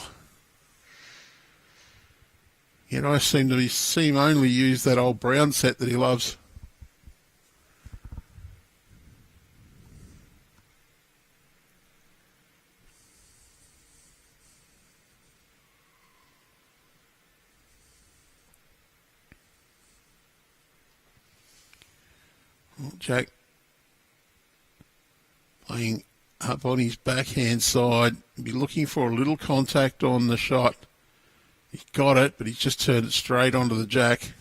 Yet I see him only use that old brown set that he loves. Well, Jack playing up on his backhand side. Be looking for a little contact on the shot. He's got it, but he's just turned it straight onto the jack.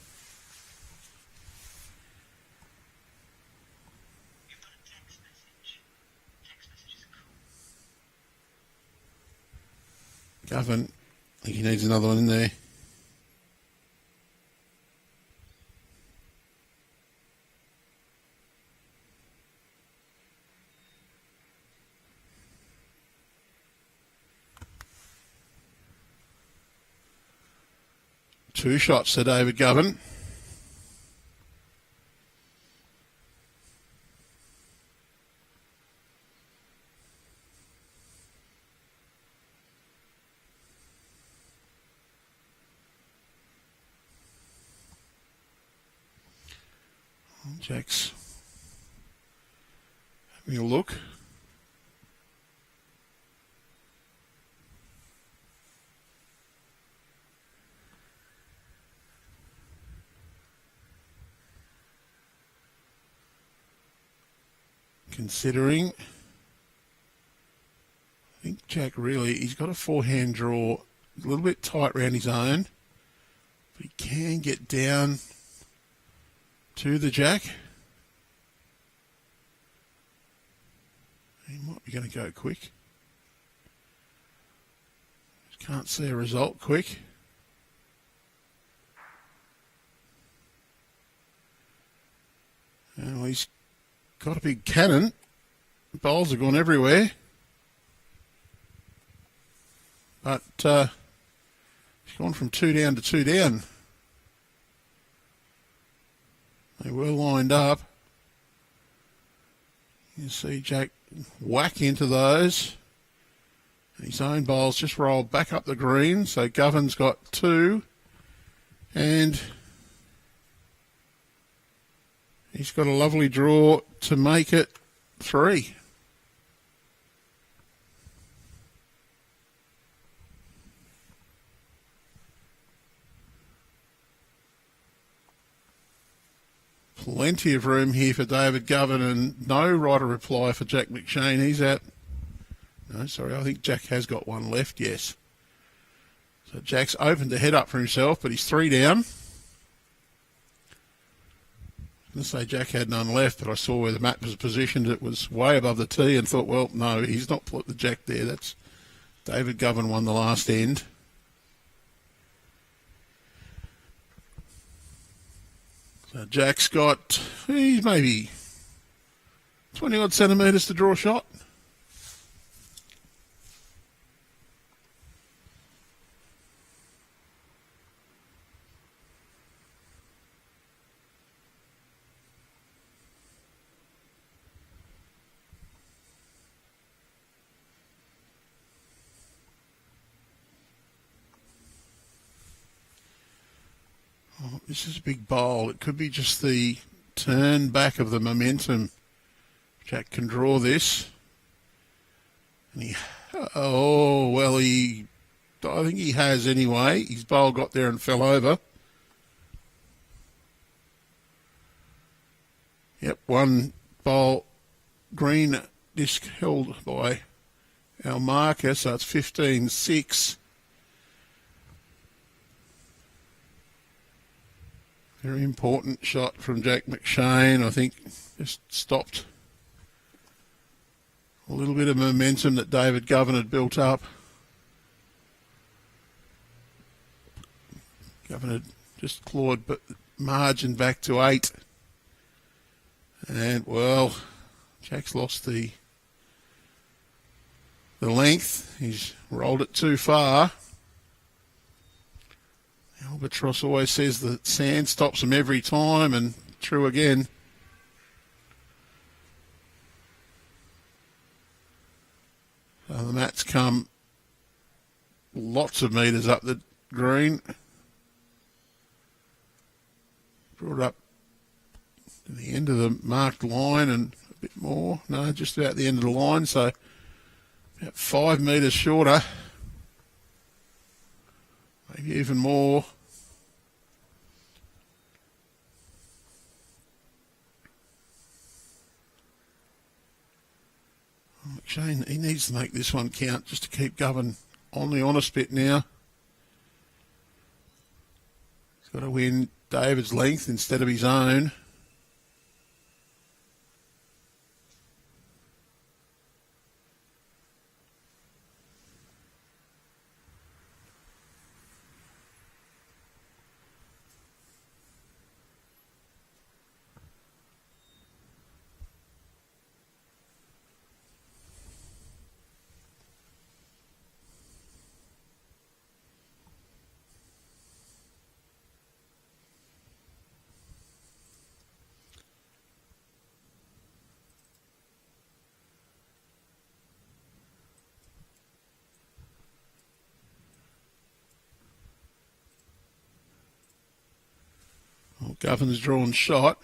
Govan, I think he needs another one in there. Two shots to David Govan. Jack's having a look. Considering, I think Jack really, he's got a forehand draw, a little bit tight around his own, but he can get down to the jack. He might be going to go quick. Just can't see a result quick. Well, he's got a big cannon. Bowls have gone everywhere. But he's gone from 2 down to 2 down. They were lined up. You see Jack whack into those. His own bowls just rolled back up the green. So Govan's got 2. And he's got a lovely draw to make it 3. Plenty of room here for David Govan and no right of reply for Jack McShane. He's out. No, sorry, I think Jack has got one left, yes. So Jack's opened the head up for himself, but he's 3 down. I was going to say Jack had none left, but I saw where the map was positioned. It was way above the tee and thought, well, no, he's not put the jack there. That's David Govan won the last end. So Jack's got, he's maybe 20 odd centimetres to draw a shot. Oh, this is a big bowl. It could be just the turn back of the momentum. Jack can draw this. And I think he has anyway. His bowl got there and fell over. Yep, one bowl green disc held by our marker, so it's 15-6. Very important shot from Jack McShane. I think just stopped a little bit of momentum that David Govan had built up. Govan had just clawed margin back to 8. And, well, Jack's lost the length. He's rolled it too far. Albatross always says that sand stops him every time, and true again. So the mat's come lots of metres up the green. Brought up to the end of the marked line and a bit more. No, just about the end of the line, so about 5 metres shorter. Maybe even more. McShane, he needs to make this one count just to keep Govan on the honest bit now. He's got to win David's length instead of his own. Well, Govan's drawn shot.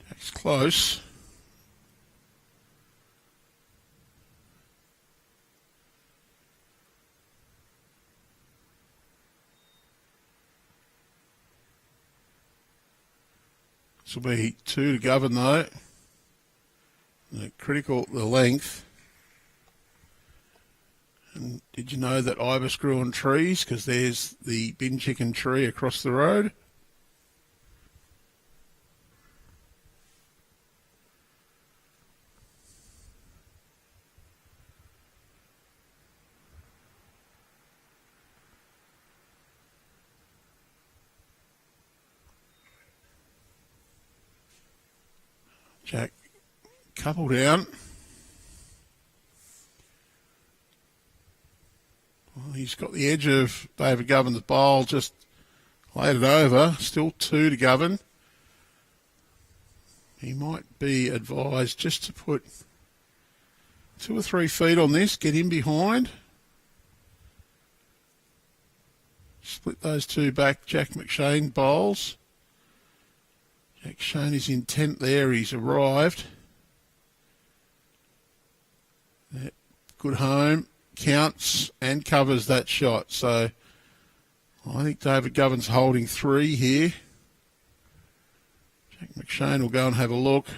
Jack's close. This will be 2 to Govan though. Critical, the length. And did you know that ibis grew on trees? Because there's the bin chicken tree across the road. Jack, couple down. Well, he's got the edge of David Govan's bowl, just laid it over. Still 2 to Govan. He might be advised just to put 2 or 3 feet on this, get in behind. Split those 2 back Jack McShane bowls. Jack shown his intent there, he's arrived. Good home, counts and covers that shot. So I think David Govan's holding 3 here. Jack McShane will go and have a look.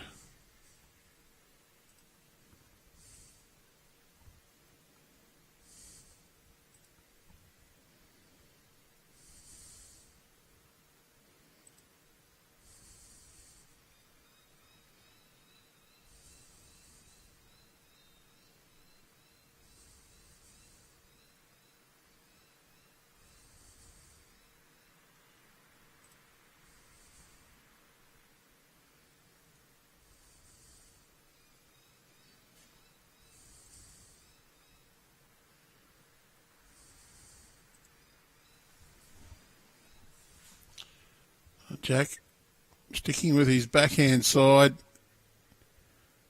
Jack sticking with his backhand side.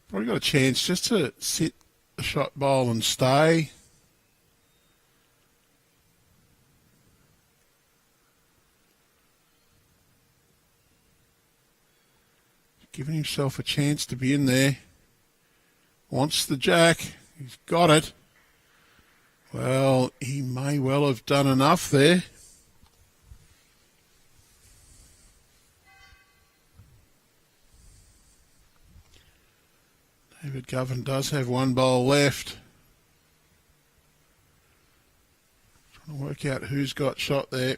Probably got a chance just to sit the shot bowl and stay. Giving himself a chance to be in there. Wants the jack. He's got it. Well, he may well have done enough there. David Govan does have one bowl left. Trying to work out who's got shot there.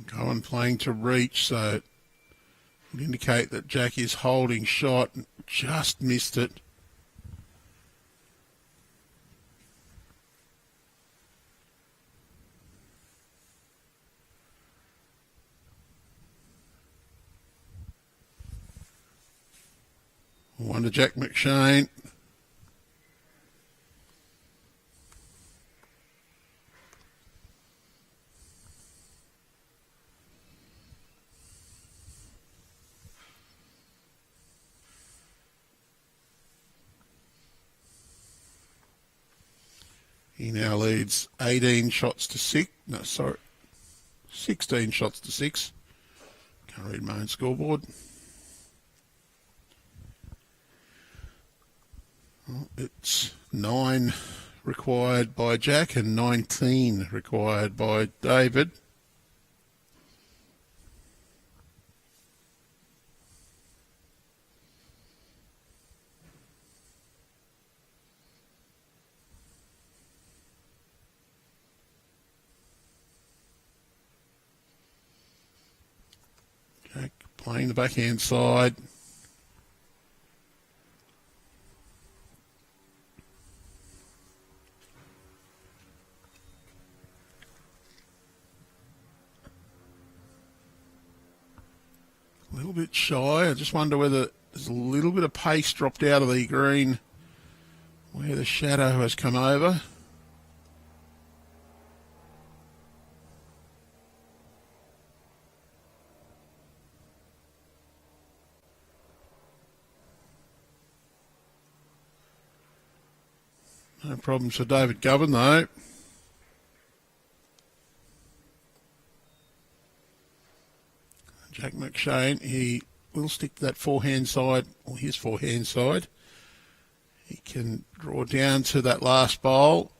Govan playing to reach, so it would indicate that Jack is holding shot and just missed it. One to Jack McShane. He now leads 18 shots to 6. No, sorry. 16 shots to 6. Can't read my own scoreboard. Well, it's 9 required by Jack and 19 required by David. Jack playing the backhand side. A little bit shy. I just wonder whether there's a little bit of pace dropped out of the green where the shadow has come over. No problems for David Govan though. Jack McShane, he will stick to that forehand side, or his forehand side. He can draw down to that last bowl.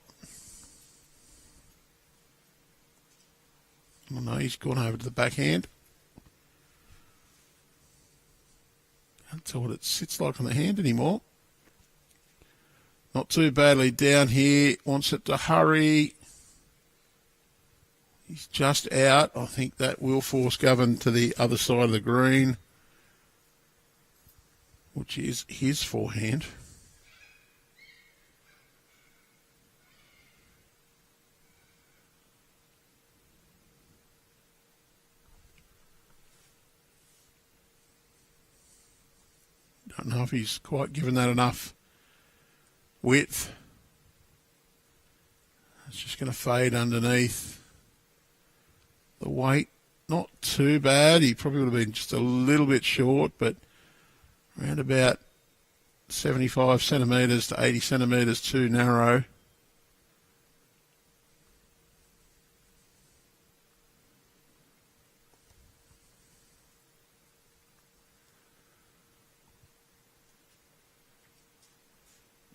Oh no, he's gone over to the backhand. Can't tell what it sits like on the hand anymore. Not too badly down here, wants it to hurry. He's just out. I think that will force Govan to the other side of the green, which is his forehand. Don't know if he's quite given that enough width. It's just going to fade underneath. The weight, not too bad. He probably would have been just a little bit short, but around about 75 centimetres to 80 centimetres too narrow.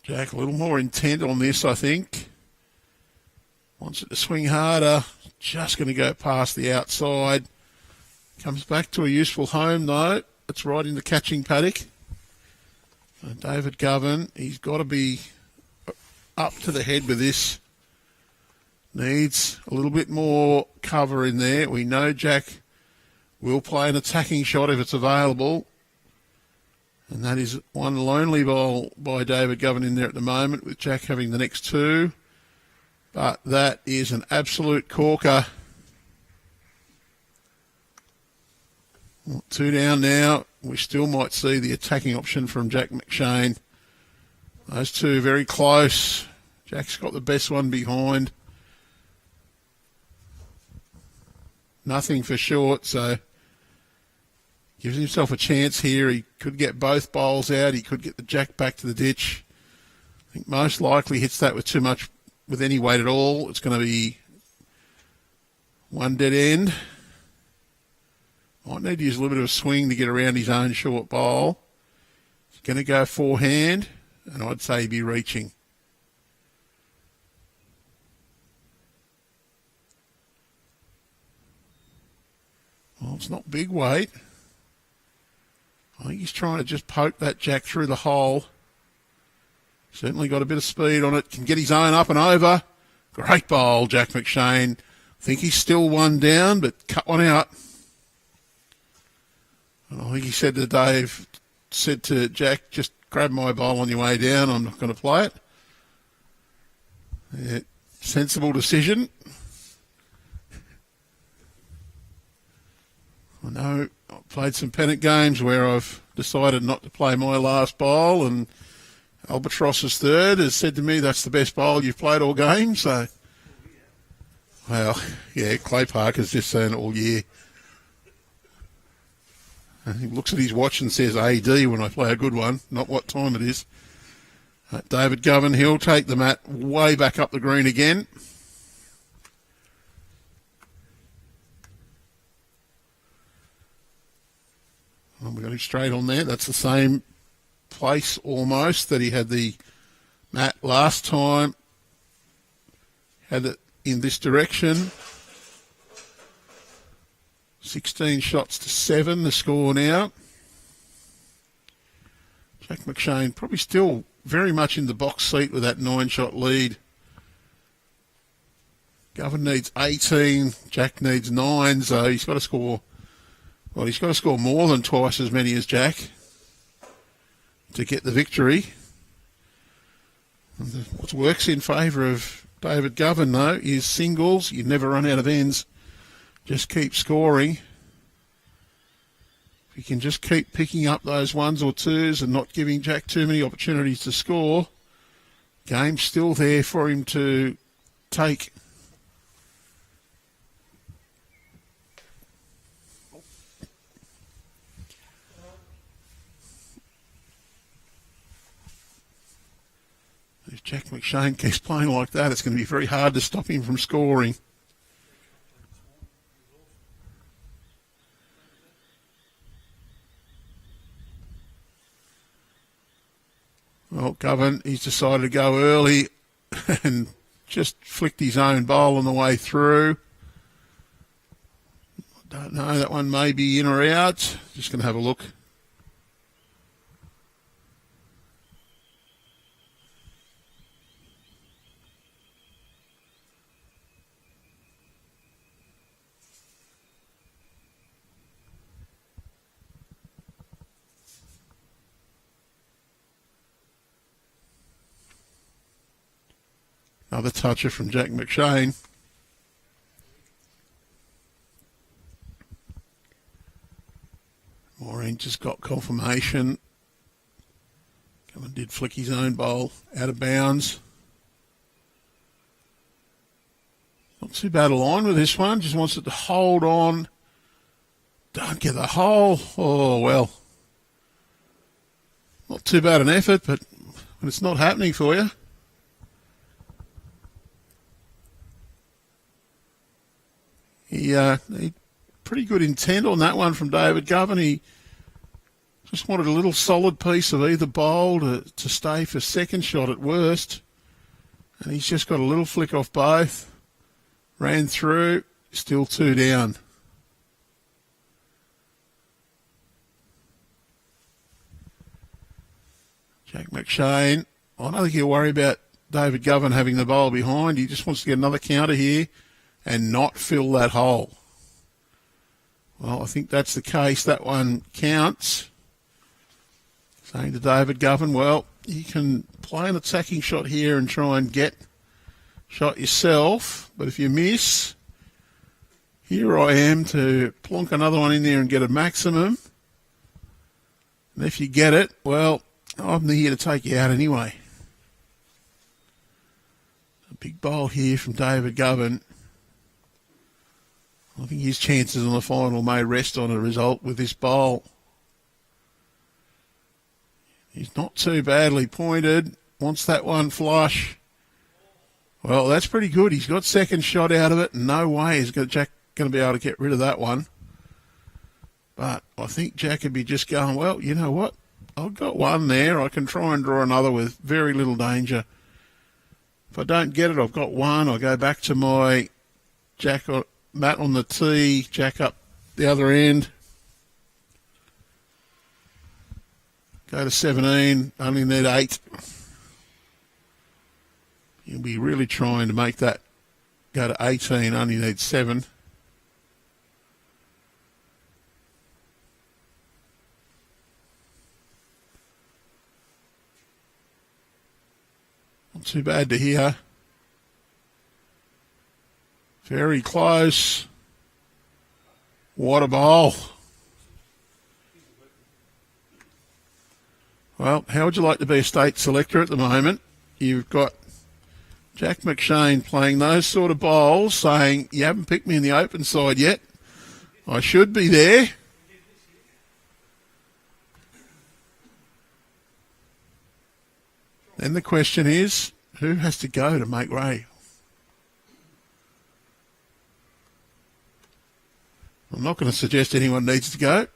Jack a little more intent on this, I think. Wants it to swing harder. Just going to go past the outside. Comes back to a useful home, though. It's right in the catching paddock. David Govan, he's got to be up to the head with this. Needs a little bit more cover in there. We know Jack will play an attacking shot if it's available. And that is one lonely ball by David Govan in there at the moment, with Jack having the next two. But that is an absolute corker. Well, 2 down now. We still might see the attacking option from Jack McShane. Those two very close. Jack's got the best one behind. Nothing for short, so gives himself a chance here. He could get both bowls out. He could get the Jack back to the ditch. I think most likely hits that with too much, with any weight at all. It's going to be one dead end. Might need to use a little bit of a swing to get around his own short bowl. He's going to go forehand, and I'd say he'd be reaching. Well, it's not big weight. I think he's trying to just poke that Jack through the hole. Certainly got a bit of speed on it. Can get his own up and over. Great bowl, Jack McShane. I think he's still one down, but cut one out. And I think he said to Jack, just grab my bowl on your way down. I'm not going to play it. Yeah, sensible decision. I know I've played some pennant games where I've decided not to play my last bowl, and Albatross's third has said to me, that's the best bowl you've played all game. So, well, yeah, Clay Parker's just saying it all year. And he looks at his watch and says AD when I play a good one, not what time it is. David Govan, he'll take the mat way back up the green again. Well, we got him straight on there. That's the same place almost that he had the mat last time. Had it in this direction. 16 shots to 7, the score now. Jack McShane probably still very much in the box seat with that 9-shot lead. Govan needs 18, Jack needs 9, so he's got to score. Well, he's got to score more than twice as many as Jack to get the victory. And what works in favour of David Govan, though, is singles. You never run out of ends. Just keep scoring. If you can just keep picking up those ones or twos and not giving Jack too many opportunities to score, game's still there for him to take. If Jack McShane keeps playing like that, it's going to be very hard to stop him from scoring. Well, Govan, he's decided to go early and just flicked his own bowl on the way through. Don't know, that one may be in or out. Just going to have a look. Another toucher from Jack McShane. Maureen just got confirmation. Govan did flick his own bowl out of bounds. Not too bad a line with this one. Just wants it to hold on. Don't get the hole. Oh, well. Not too bad an effort, but when it's not happening for you. He pretty good intent on that one from David Govan. He just wanted a little solid piece of either bowl to stay for second shot at worst. And he's just got a little flick off both. Ran through, still 2 down. Jack McShane. I don't think he'll worry about David Govan having the bowl behind. He just wants to get another counter here and not fill that hole. Well, I think that's the case. That one counts. Saying to David Govan, well, you can play an attacking shot here and try and get shot yourself, but if you miss, here I am to plonk another one in there and get a maximum. And if you get it, well, I'm here to take you out anyway. A big bowl here from David Govan. I think his chances on the final may rest on a result with this bowl. He's not too badly pointed. Wants that one flush. Well, that's pretty good. He's got second shot out of it. No way is Jack going to be able to get rid of that one. But I think Jack would be just going, well, you know what? I've got one there. I can try and draw another with very little danger. If I don't get it, I've got one. I'll go back to my Jack Matt on the tee, Jack up the other end. Go to 17, only need 8. You'll be really trying to make that go to 18, only need 7. Not too bad to hear. Very close. What a bowl. Well, how would you like to be a state selector at the moment? You've got Jack McShane playing those sort of bowls, saying, you haven't picked me in the open side yet. I should be there. Then the question is, who has to go to make way? I'm not going to suggest anyone needs to go.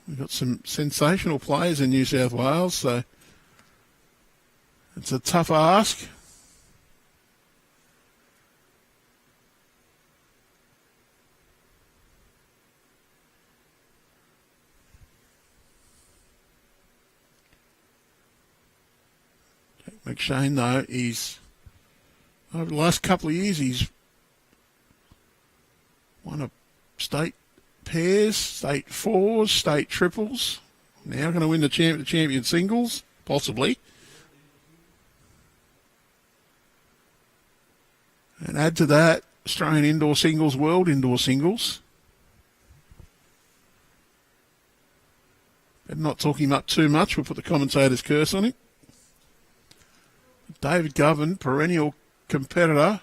We've got some sensational players in New South Wales, so it's a tough ask. Jack McShane, though, he's over the last couple of years, he's won a state pairs, state fours, state triples. Now going to win the champion singles, possibly. And add to that, Australian indoor singles, world indoor singles. Better not talk him up too much, we'll put the commentator's curse on him. David Govan, perennial competitor.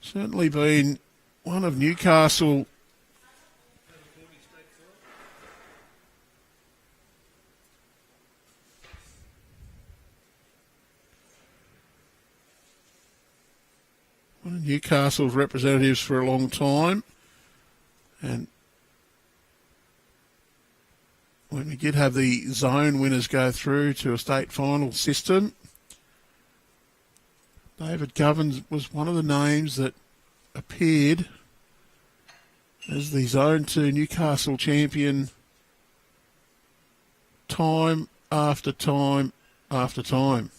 Certainly been one of Newcastle. One of Newcastle's representatives for a long time. And when we did have the zone winners go through to a state final system, David Govan was one of the names that appeared as the Zone 2 Newcastle champion time after time after time.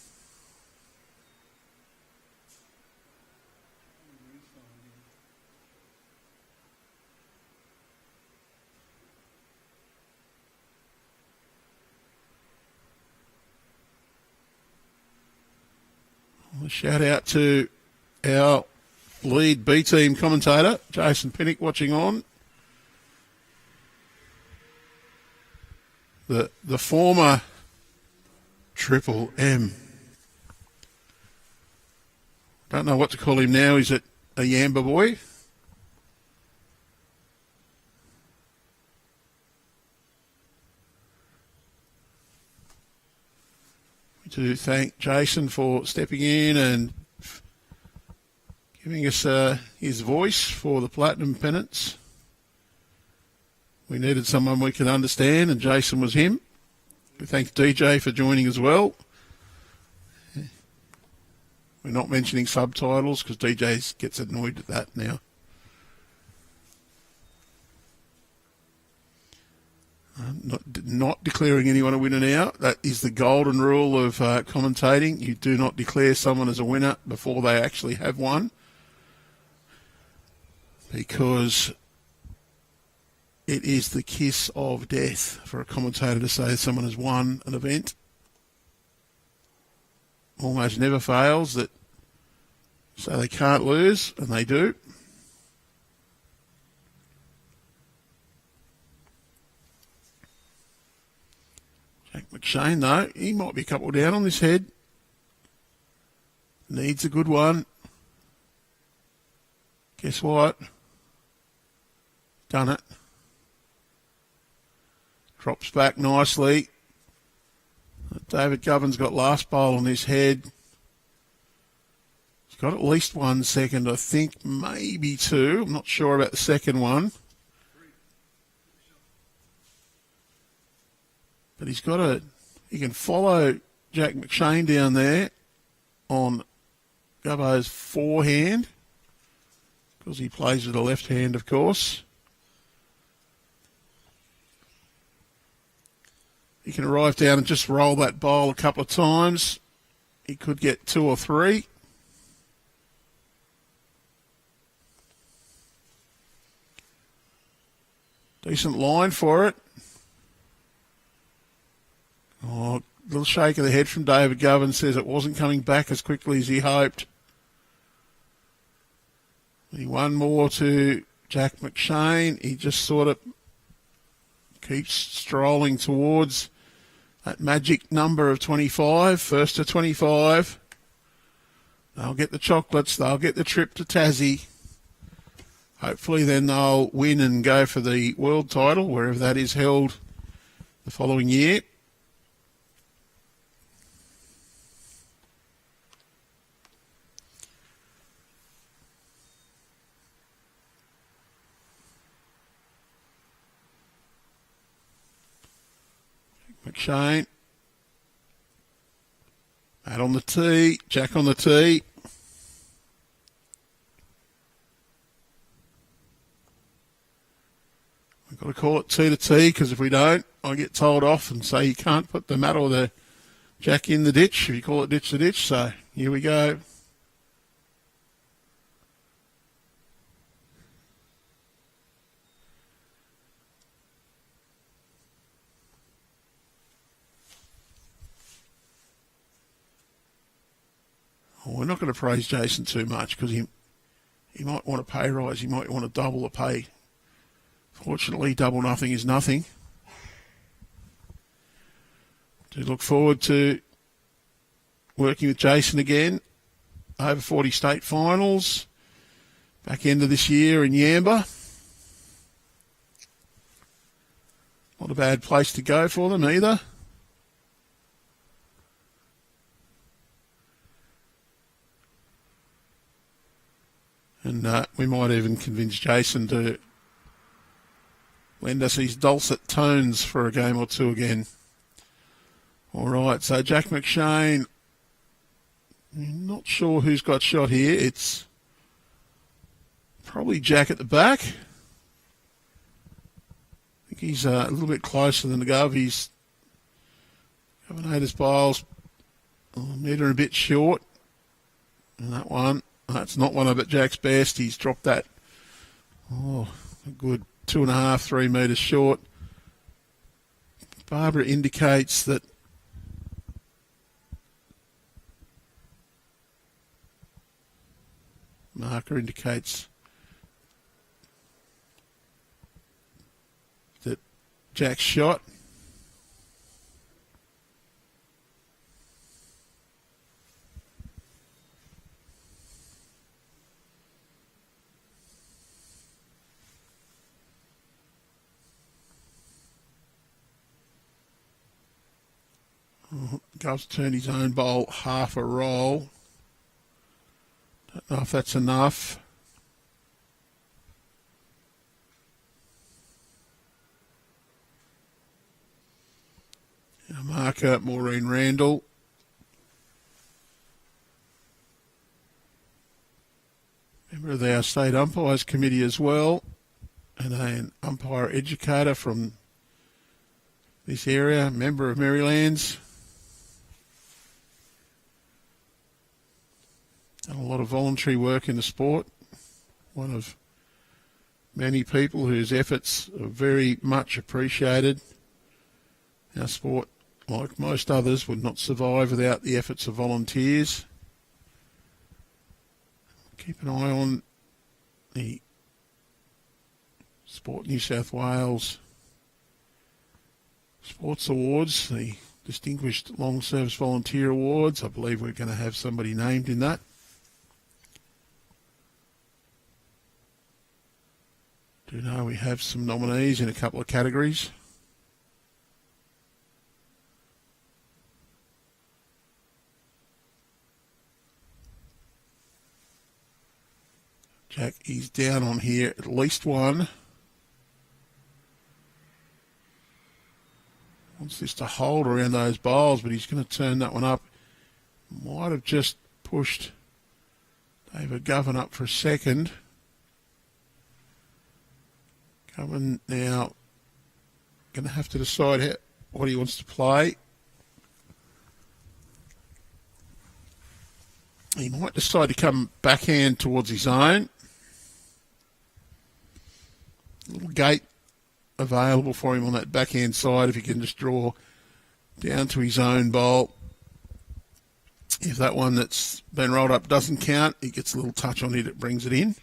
A shout out to our lead B-team commentator, Jason Pinnock, watching on. The former Triple M. Don't know what to call him now. Is it a Yamba boy? To thank Jason for stepping in and giving us his voice for the Platinum Pennants. We needed someone we could understand, and Jason was him. We thank DJ for joining as well. We're not mentioning subtitles because DJ gets annoyed at that now. Not declaring anyone a winner now. That is the golden rule of commentating. You do not declare someone as a winner before they actually have won, because it is the kiss of death for a commentator to say someone has won an event. Almost never fails that, so they can't lose, and they do. Jack McShane, though, he might be a couple down on this head. Needs a good one. Guess what? Done it. Drops back nicely. David Govan's got last bowl on his head. He's got at least 1 second, I think, maybe two. I'm not sure about the second one. But he can follow Jack McShane down there on Gubbo's forehand, because he plays with the left hand, of course. He can arrive down and just roll that bowl a couple of times. He could get 2 or 3. Decent line for it. Oh, little shake of the head from David Govan says it wasn't coming back as quickly as he hoped. One more to Jack McShane. He just sort of keeps strolling towards that magic number of 25, first to 25. They'll get the chocolates. They'll get the trip to Tassie. Hopefully then they'll win and go for the world title, wherever that is held the following year. McShane. Matt on the tee. Jack on the tee. We've got to call it tee to tee, because if we don't, I get told off and say you can't put the Matt or the Jack in the ditch if you call it ditch to ditch. So here we go. Oh, we're not going to praise Jason too much, because he might want a pay rise. He might want to double the pay. Fortunately, double nothing is nothing. Do look forward to working with Jason again. Over 40 state finals. Back end of this year in Yamba. Not a bad place to go for them either. And we might even convince Jason to lend us his dulcet tones for a game or two again. All right, so Jack McShane, not sure who's got shot here. It's probably Jack at the back. I think he's a little bit closer than the Gov. He's Governator's bowls a metre and a bit short. And that one. That's not one of it Jack's best. He's dropped that, a good 2.5, 3 metres short. Barbara indicates that marker indicates that Jack's shot. Gov's turned his own bowl half a roll. Don't know if that's enough. Our marker, Maureen Randall. Member of our state umpires committee as well. And an umpire educator from this area, member of Merrylands. Done a lot of voluntary work in the sport. One of many people whose efforts are very much appreciated. Our sport, like most others, would not survive without the efforts of volunteers. Keep an eye on the Sport New South Wales Sports Awards, the Distinguished Long Service Volunteer Awards. I believe we're going to have somebody named in that. Do know we have some nominees in a couple of categories. Jack is down on here at least one. Wants this to hold around those bowls, but he's going to turn that one up. Might have just pushed David Govan up for a second. Govan now going to have to decide what he wants to play. He might decide to come backhand towards his own. Little gate available for him on that backhand side if he can just draw down to his own bowl. If that one that's been rolled up doesn't count, he gets a little touch on it, it brings it in.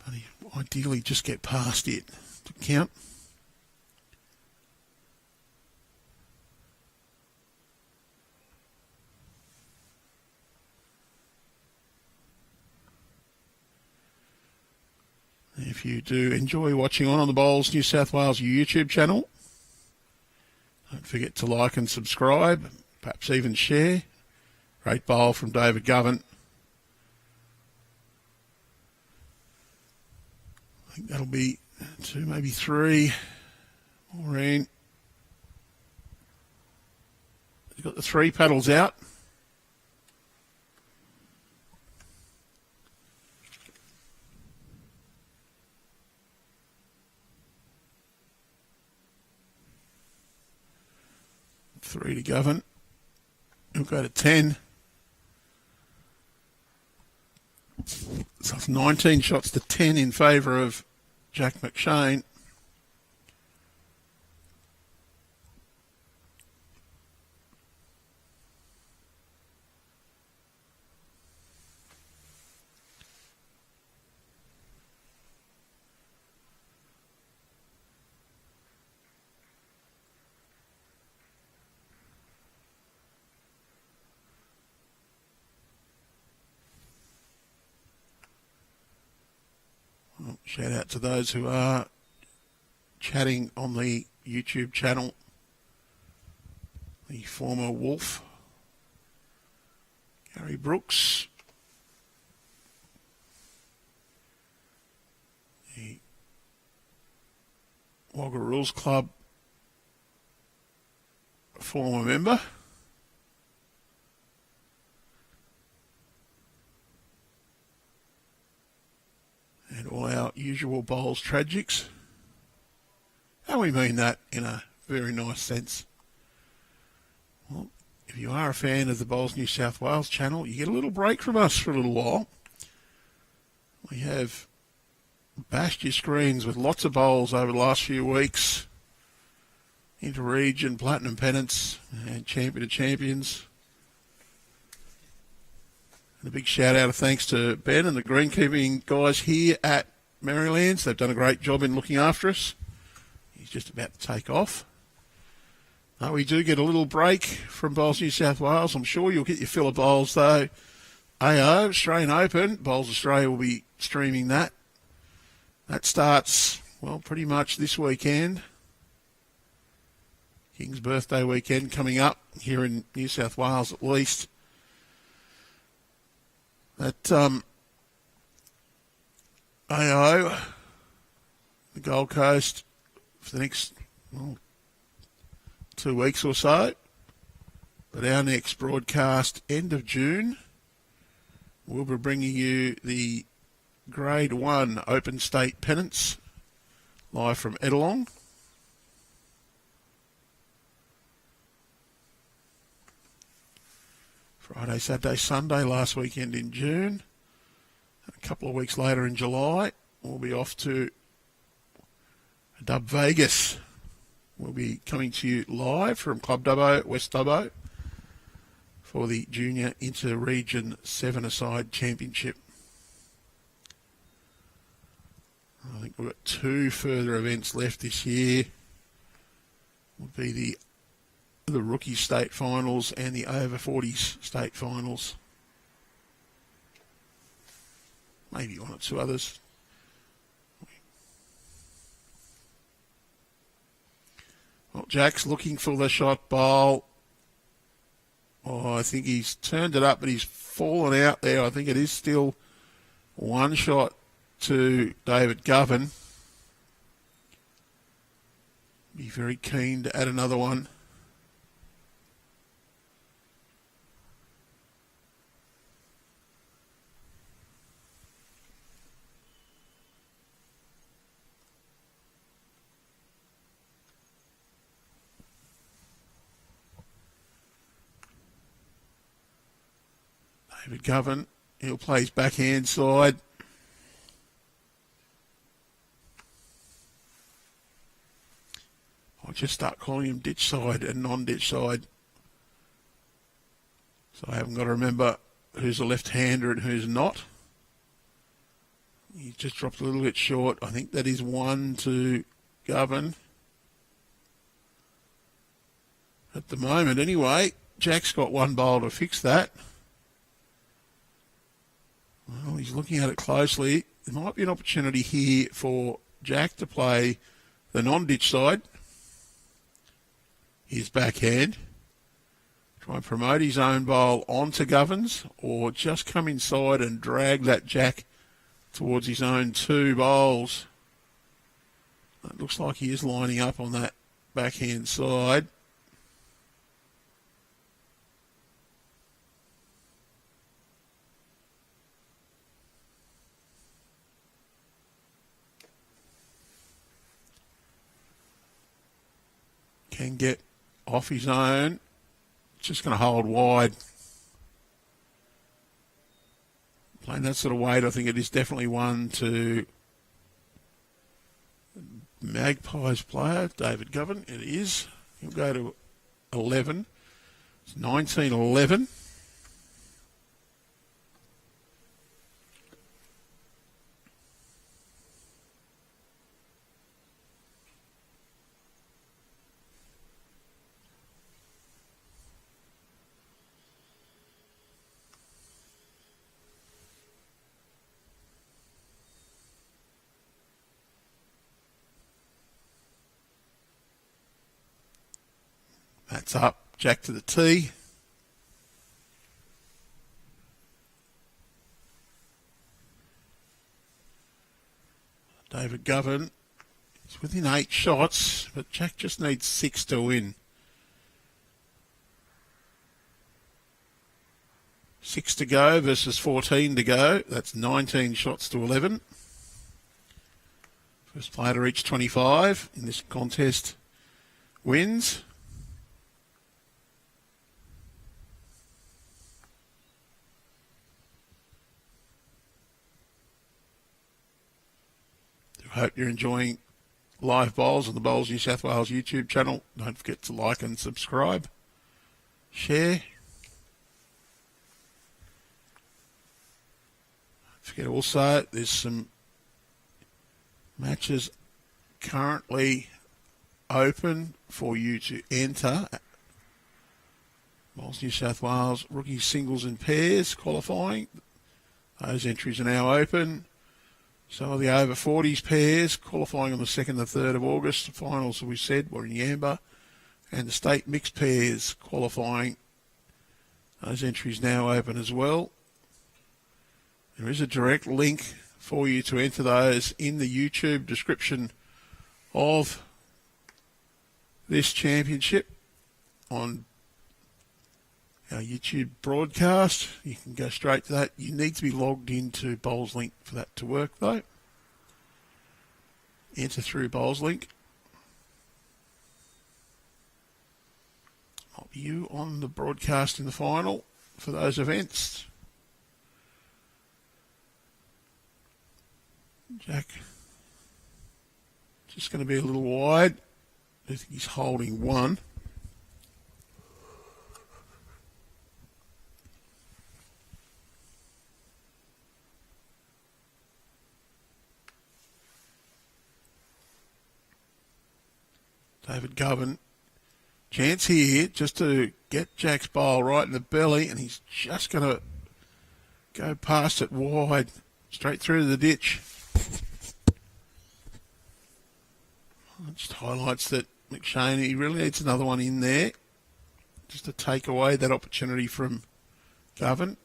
But he ideally just get past it to count. If you do enjoy watching on the Bowls New South Wales YouTube channel, don't forget to like and subscribe, perhaps even share. Great bowl from David Govan. I think that'll be 2, maybe 3. Maureen. You've got the 3 paddles out. Three to Govan. He'll go to 10. So it's 19 shots to 10 in favour of Jack McShane. Shout out to those who are chatting on the YouTube channel. The former Wolf, Gary Brooks, the Wagga Rules Club former member. And all our usual bowls tragics. And we mean that in a very nice sense. Well, if you are a fan of the Bowls New South Wales channel, you get a little break from us for a little while. We have bashed your screens with lots of bowls over the last few weeks. Inter-region, Platinum Pennants, and Champion of Champions. And a big shout out of thanks to Ben and the greenkeeping guys here at Merrylands. They've done a great job in looking after us. He's just about to take off. We do get a little break from Bowls New South Wales. I'm sure you'll get your fill of bowls though. AO, Australian Open, Bowls Australia will be streaming that. That starts, well, pretty much this weekend. King's birthday weekend coming up here in New South Wales at least. That AO, the Gold Coast, for the next 2 weeks or so. But our next broadcast, end of June, we'll be bringing you the Grade 1 Open State Pennants live from Edelong. Friday, Saturday, Sunday, last weekend in June. A couple of weeks later in July, we'll be off to Dub Vegas. We'll be coming to you live from Club Dubbo, West Dubbo, for the Junior Inter-Region 7-a-side Championship. I think we've got 2 further events left this year. Would be the rookie state finals and the over 40s state finals. Maybe 1 or 2 others. Well, Jack's looking for the shot bowl. Oh, I think he's turned it up, but he's fallen out there. I think it is still 1 shot to David Govan. Be very keen to add another one. David Govan, he'll play his backhand side. I'll just start calling him ditch side and non-ditch side. So I haven't got to remember who's a left-hander and who's not. He just dropped a little bit short. I think that is 1 to Govan. At the moment, anyway, Jack's got 1 bowl to fix that. Well, he's looking at it closely. There might be an opportunity here for Jack to play the non-ditch side. His backhand. Try and promote his own bowl onto Govans, or just come inside and drag that Jack towards his own 2 bowls. It looks like he is lining up on that backhand side. Can get off his own. Just going to hold wide. Playing that sort of weight, I think it is definitely 1 to Magpies player, David Govan. It is. He'll go to 11. It's 19-11. That's up. Jack to the tee. David Govan is within 8 shots, but Jack just needs 6 to win. 6 to go versus 14 to go. That's 19 shots to 11. First player to reach 25 in this contest wins. Hope you're enjoying live bowls on the Bowls New South Wales YouTube channel. Don't forget to like and subscribe. Share. Don't forget also, there's some matches currently open for you to enter. Bowls New South Wales rookie singles and pairs qualifying. Those entries are now open. Some of the over 40s pairs qualifying on the 2nd and 3rd of August. The finals, as we said, were in Yamba. And the state mixed pairs qualifying. Those entries now open as well. There is a direct link for you to enter those in the YouTube description of this championship on our YouTube broadcast. You can go straight to that. You need to be logged into BowlsLink for that to work, though. Enter through BowlsLink. I'll be you on the broadcast in the final. for those events. Jack just going to be a little wide. I think he's holding one. David Govan, chance here just to get Jack's bowl right in the belly, and he's just going to go past it wide, straight through to the ditch. It just highlights that McShane, he really needs another one in there, just to take away that opportunity from Govan.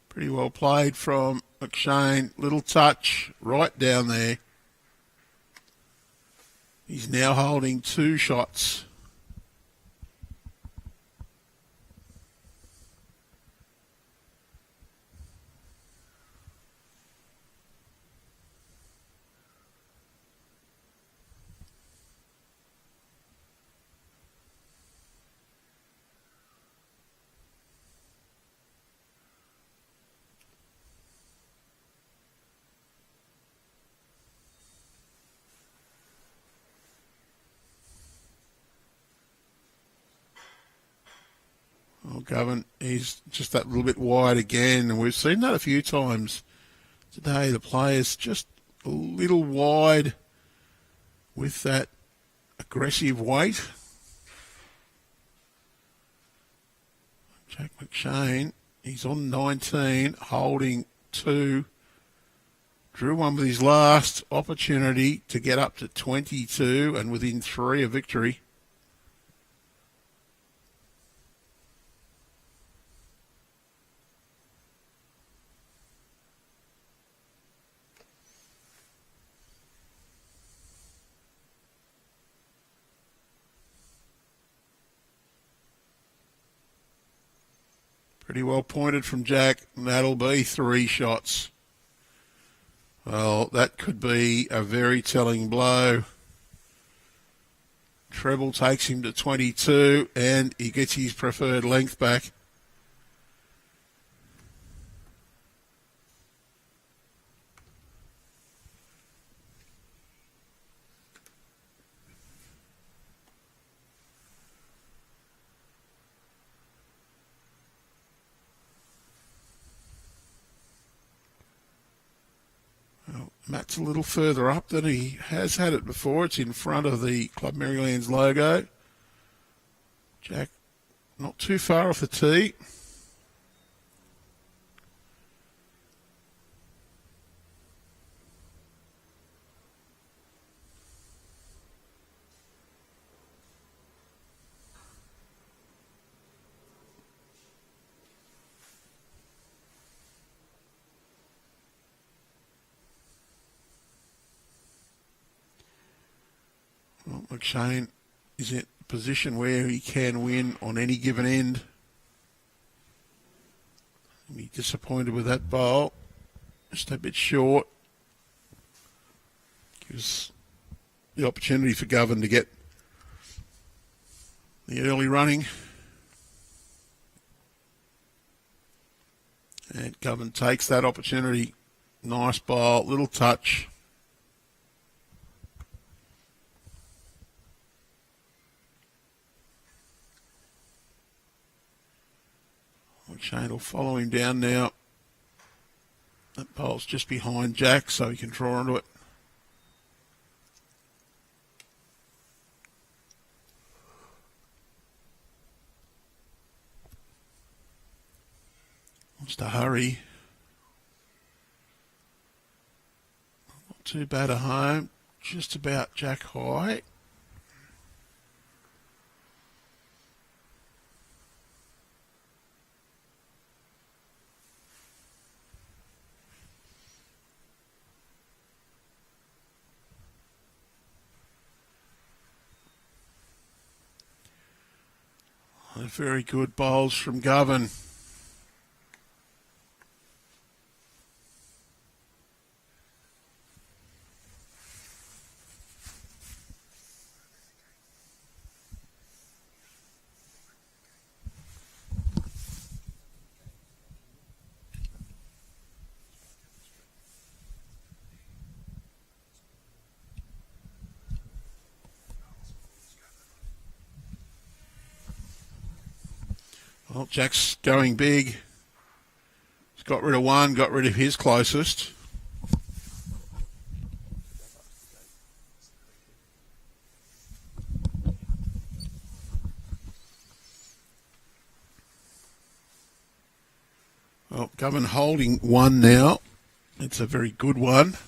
Pretty well played from McShane. Little touch right down there. He's now holding 2 shots. Oh, Govan, he's just that little bit wide again, and we've seen that a few times today. The players just a little wide with that aggressive weight. Jack McShane, he's on 19, holding 2. Drew one with his last opportunity to get up to 22 and within 3 of victory. Pretty well pointed from Jack, and that'll be 3 shots. Well, that could be a very telling blow. Treble takes him to 22, and he gets his preferred length back. Matt's a little further up than he has had it before. It's in front of the Club Merrylands logo. Jack not too far off the tee. Well, McShane is in a position where he can win on any given end. He'll be disappointed with that bowl. Just a bit short. Gives the opportunity for Govan to get the early running. And Govan takes that opportunity. Nice bowl, little touch. McShane will follow him down now. That bowl's just behind Jack, so he can draw onto it. Wants to hurry. Not too bad at home. Just about Jack high. Very good bowls from Govan. Well, Jack's going big. He's got rid of one, got rid of his closest. Well, Govan holding one now. It's a very good one.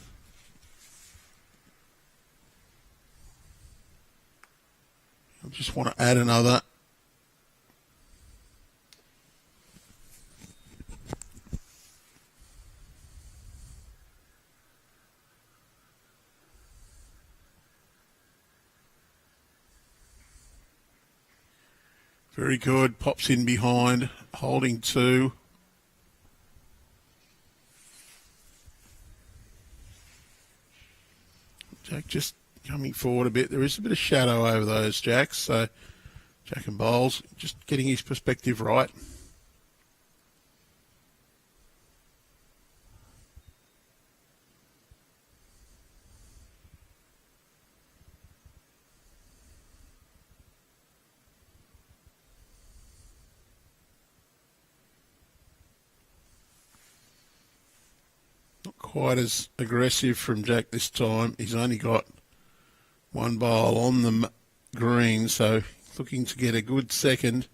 I just want to add another. Very good. Pops in behind, holding two. Jack just coming forward a bit. There is a bit of shadow over those Jacks, so Jack and Bowles just getting his perspective right. Not quite as aggressive from Jack this time. He's only got one bowl on the green, so looking to get a good second.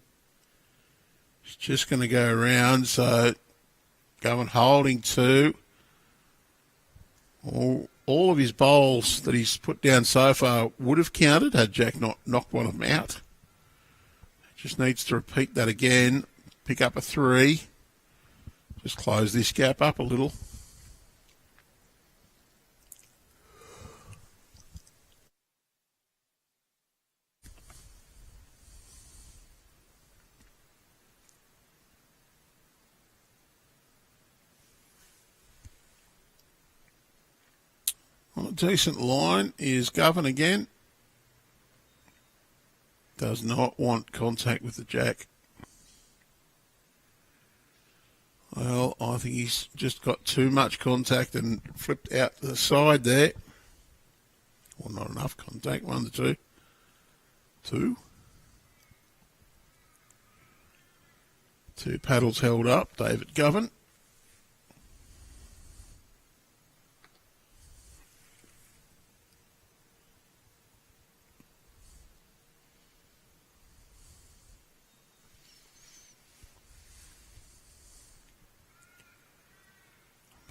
He's just going to go around, so Govan holding two. All of his bowls that he's put down so far would have counted had Jack not knocked one of them out. Just needs to repeat that again, pick up a three, just close this gap up a little. Well, a decent line is Govan again. Does not want contact with the Jack. Well, I think he's just got too much contact and flipped out to the side there. Well, not enough contact. 1 to 2. 2. 2 paddles held up. David Govan.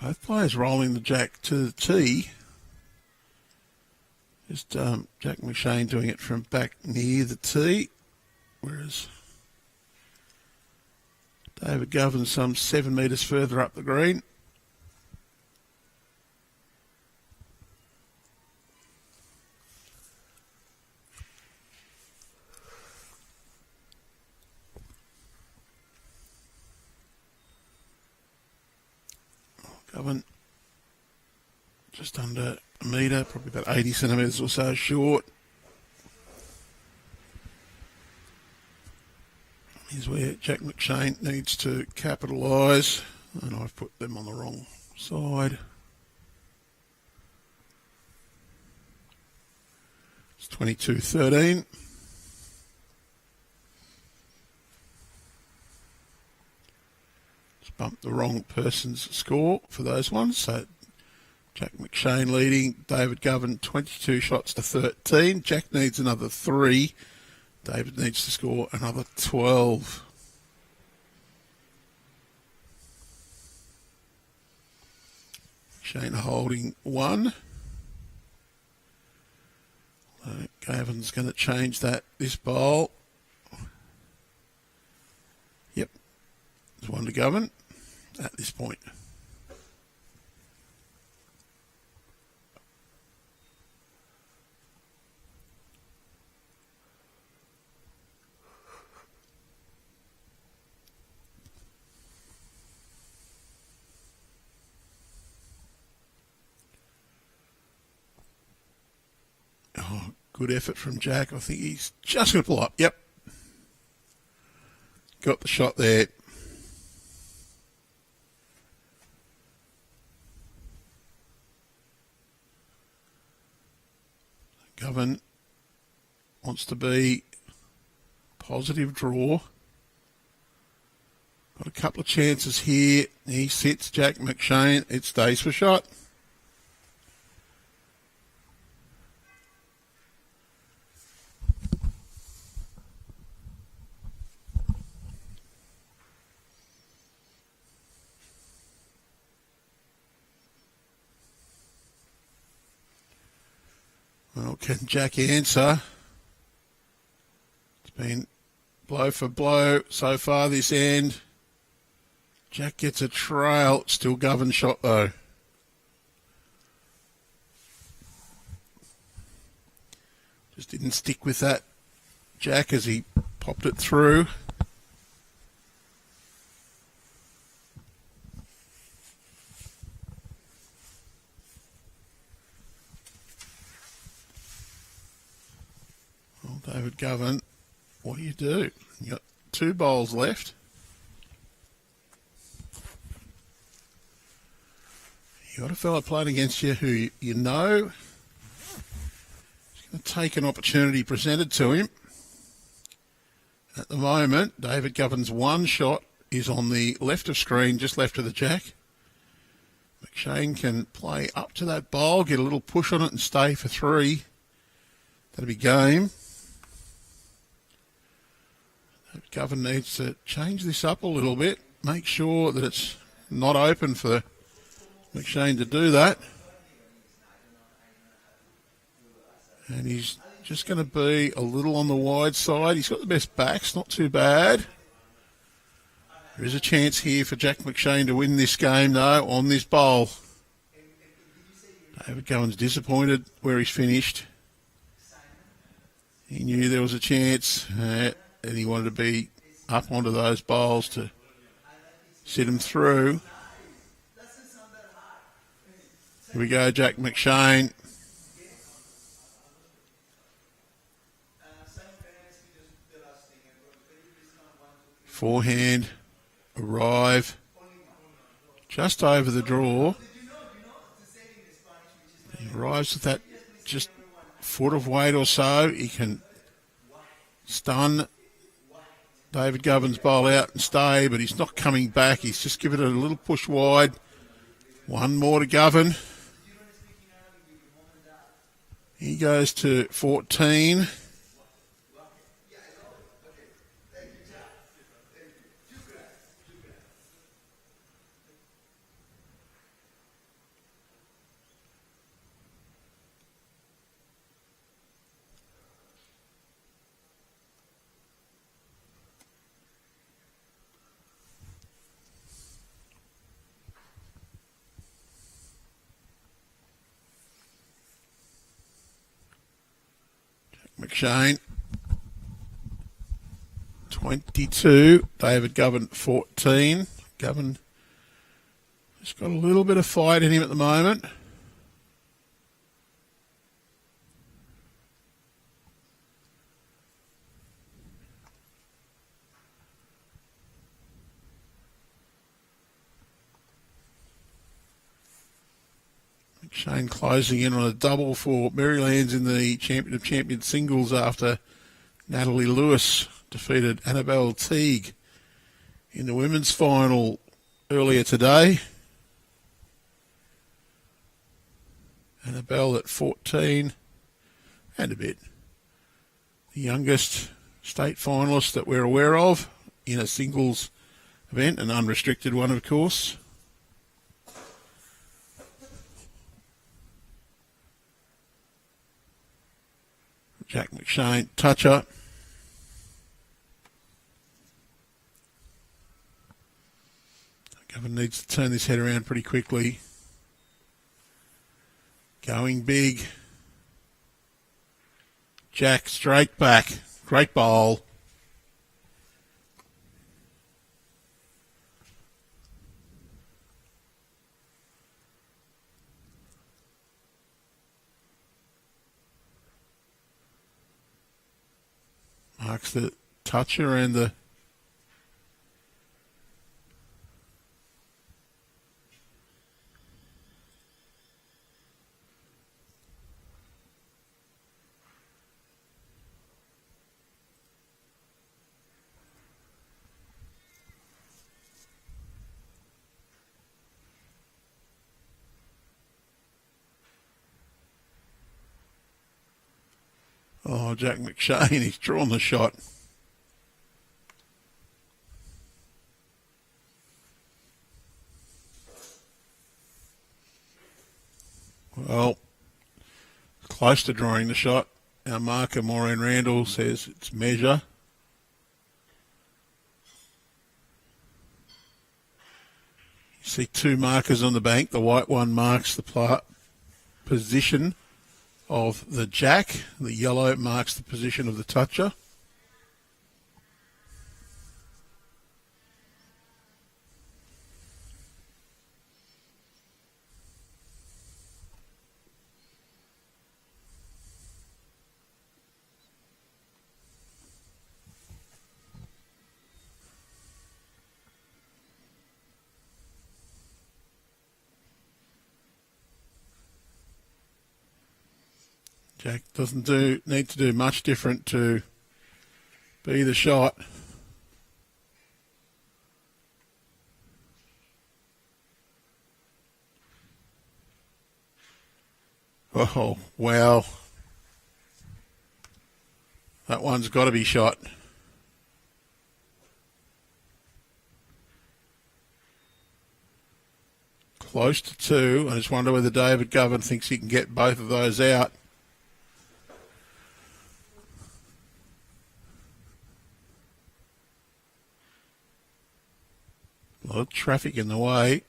Both players rolling the Jack to the tee. Just Jack McShane doing it from back near the tee, whereas David Govan some 7 metres further up the green. Govan just under a metre, probably about 80 centimetres or so short. Here's where Jack McShane needs to capitalise, and I've put them on the wrong side. It's 22-13. Bumped the wrong person's score for those ones. So Jack McShane leading, David Govan 22 shots to 13. Jack needs another 3. David needs to score another 12. Shane holding 1. Govan's going to change that this bowl. Yep. There's 1 to Govan at this point. Oh, good effort from Jack. I think he's just going to pull up. Yep. Got the shot there. Govan wants to be positive draw. Got a couple of chances here. He sits Jack McShane. It stays for shot. Well, can Jack answer? It's been blow for blow so far this end. Jack gets a trail. Still Govan shot though. Just didn't stick with that Jack as he popped it through. Well, David Govan, what do? You got 2 bowls left. You got a fella playing against you who you know is going to take an opportunity presented to him. At the moment, David Govan's one shot is on the left of screen, just left of the Jack. McShane can play up to that bowl, get a little push on it and stay for 3. That'll be game. Govan needs to change this up a little bit, make sure that it's not open for McShane to do that. And he's just going to be a little on the wide side. He's got the best backs, not too bad. There is a chance here for Jack McShane to win this game, though, on this bowl. David Govan's disappointed where he's finished. He knew there was a chance, and he wanted to be up onto those bowls to sit him through. Here we go, Jack McShane. Forehand, arrive, just over the draw. He arrives with that just foot of weight or so. He can stun David Govan's bowl out and stay, but he's not coming back. He's just given it a little push wide. One more to Govan. He goes to 14. McShane, 22. David Govan, 14. Govan has got a little bit of fight in him at the moment. McShane closing in on a double for Merrylands in the Champion of Champions singles after Natalie Lewis defeated Annabelle Teague in the women's final earlier today. Annabelle at 14 and a bit. The youngest state finalist that we're aware of in a singles event, an unrestricted one, of course. Jack McShane, toucher. Govan needs to turn this head around pretty quickly. Going big. Jack straight back. Great bowl. Marks the toucher and the Oh, Jack McShane, he's drawn the shot. Well, close to drawing the shot. Our marker, Maureen Randall, says it's measure. You see two markers on the bank. The white one marks the position of the jack. The yellow marks the position of the toucher. Jack doesn't need to do much different to be the shot. Oh, wow. That one's got to be shot. Close to two. I just wonder whether David Govan thinks he can get both of those out. A lot of traffic in the way.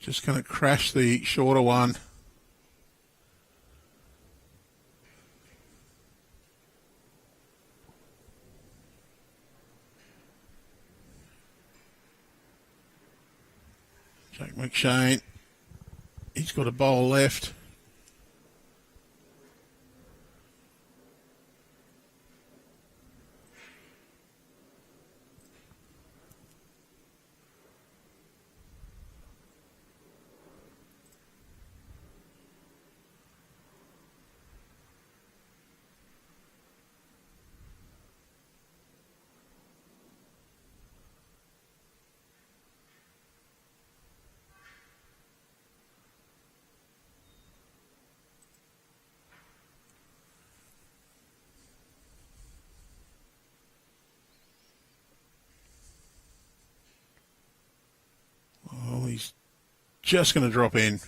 Just going to crash the shorter one. Jack McShane, he's got a bowl left. Oh, he's just going to drop in.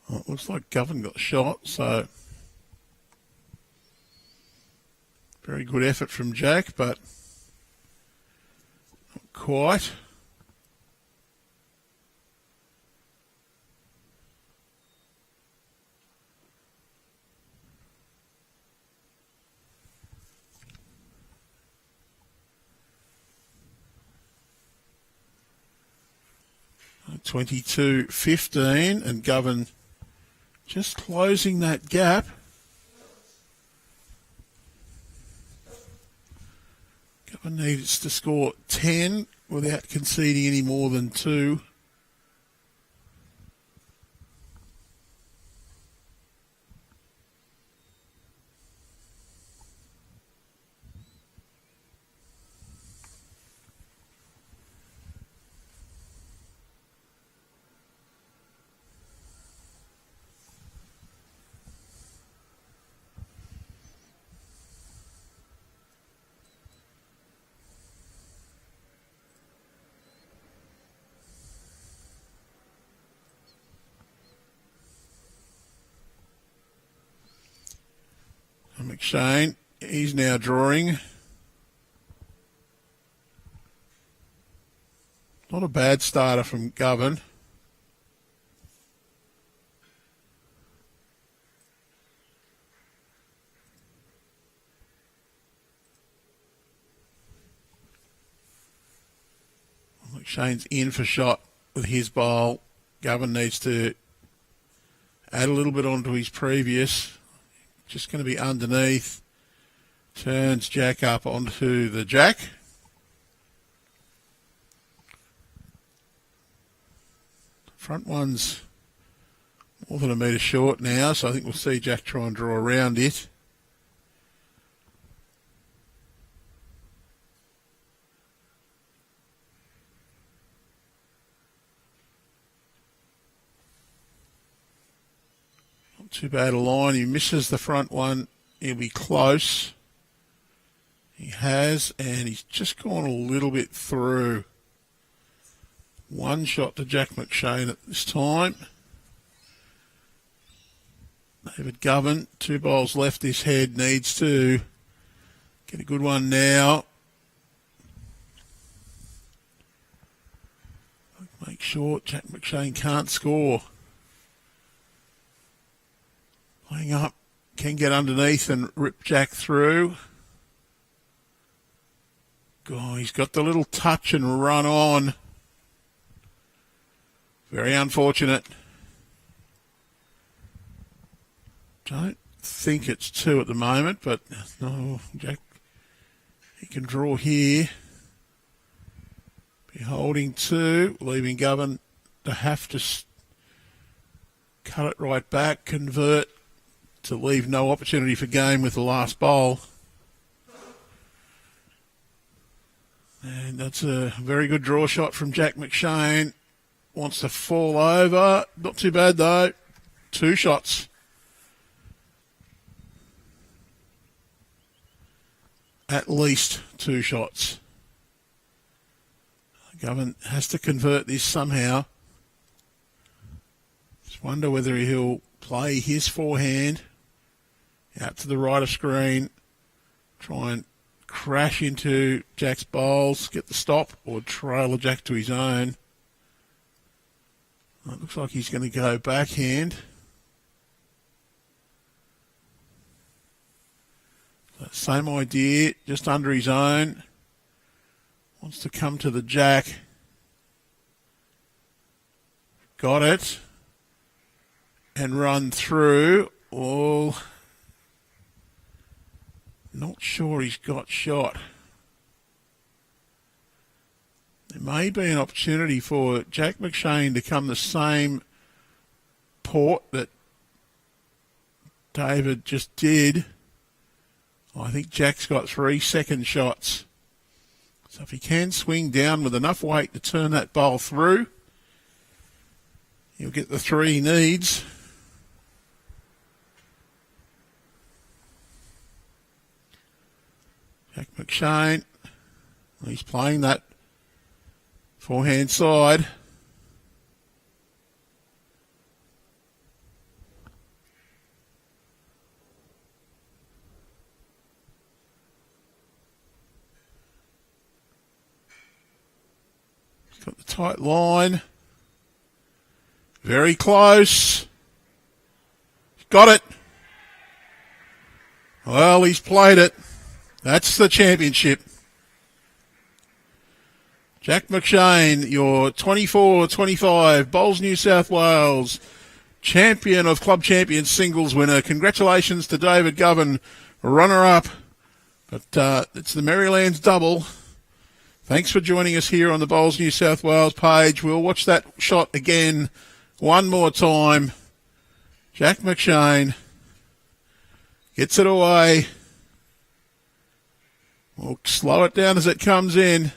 Well, it looks like Govan got shot, so very good effort from Jack, but not quite. Uh, 22-15, and Govan just closing that gap. Govan needs to score 10 without conceding any more than 2. McShane, he's now drawing. Not a bad starter from Govan. McShane's in for shot with his bowl. Govan needs to add a little bit onto his previous. Just going to be underneath. Turns Jack up onto the Jack. Front one's more than a metre short now, so I think we'll see Jack try and draw around it. Not too bad a line. He misses the front one. He'll be close. He has, and he's just gone a little bit through. One shot to Jack McShane at this time. David Govan, 2 bowls left. This head needs to get a good one now. Make sure Jack McShane can't score. Playing up, can get underneath and rip Jack through. God, he's got the little touch and run on. Very unfortunate. Don't think it's 2 at the moment, but no, Jack, he can draw here. Be holding 2, leaving Govan to have to cut it right back, convert to leave no opportunity for game with the last bowl. And that's a very good draw shot from Jack McShane. Wants to fall over. Not too bad, though. 2 shots. At least 2 shots. Govan has to convert this somehow. Just wonder whether he'll play his forehand out to the right of screen, try and crash into Jack's bowls, get the stop, or trail the Jack to his own. It looks like he's going to go backhand. So same idea, just under his own. Wants to come to the Jack. Got it. And run through. Oh, not sure he's got shot. There may be an opportunity for Jack McShane to come the same port that David just did. I think Jack's got 3 second shots. So if he can swing down with enough weight to turn that bowl through, he'll get the 3 he needs. Jack McShane, he's playing that forehand side. He's got the tight line. Very close. Got it. Well, he's played it. That's the championship. Jack McShane, your 24-25 Bowls New South Wales champion of Club Champions singles winner. Congratulations to David Govan, runner-up. But it's the Merrylands double. Thanks for joining us here on the Bowls New South Wales page. We'll watch that shot again one more time. Jack McShane gets it away. We'll slow it down as it comes in.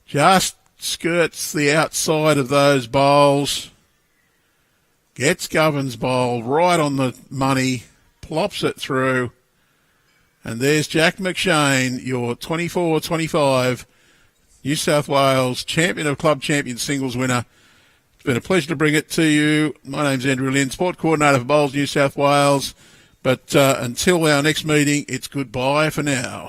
Just skirts the outside of those bowls. Gets Govan's bowl right on the money. Plops it through. And there's Jack McShane, your 24-25 New South Wales champion of Club Champions singles winner. It's been a pleasure to bring it to you. My name's Andrew Lynn, Sport Coordinator for Bowls New South Wales. But until our next meeting, it's goodbye for now.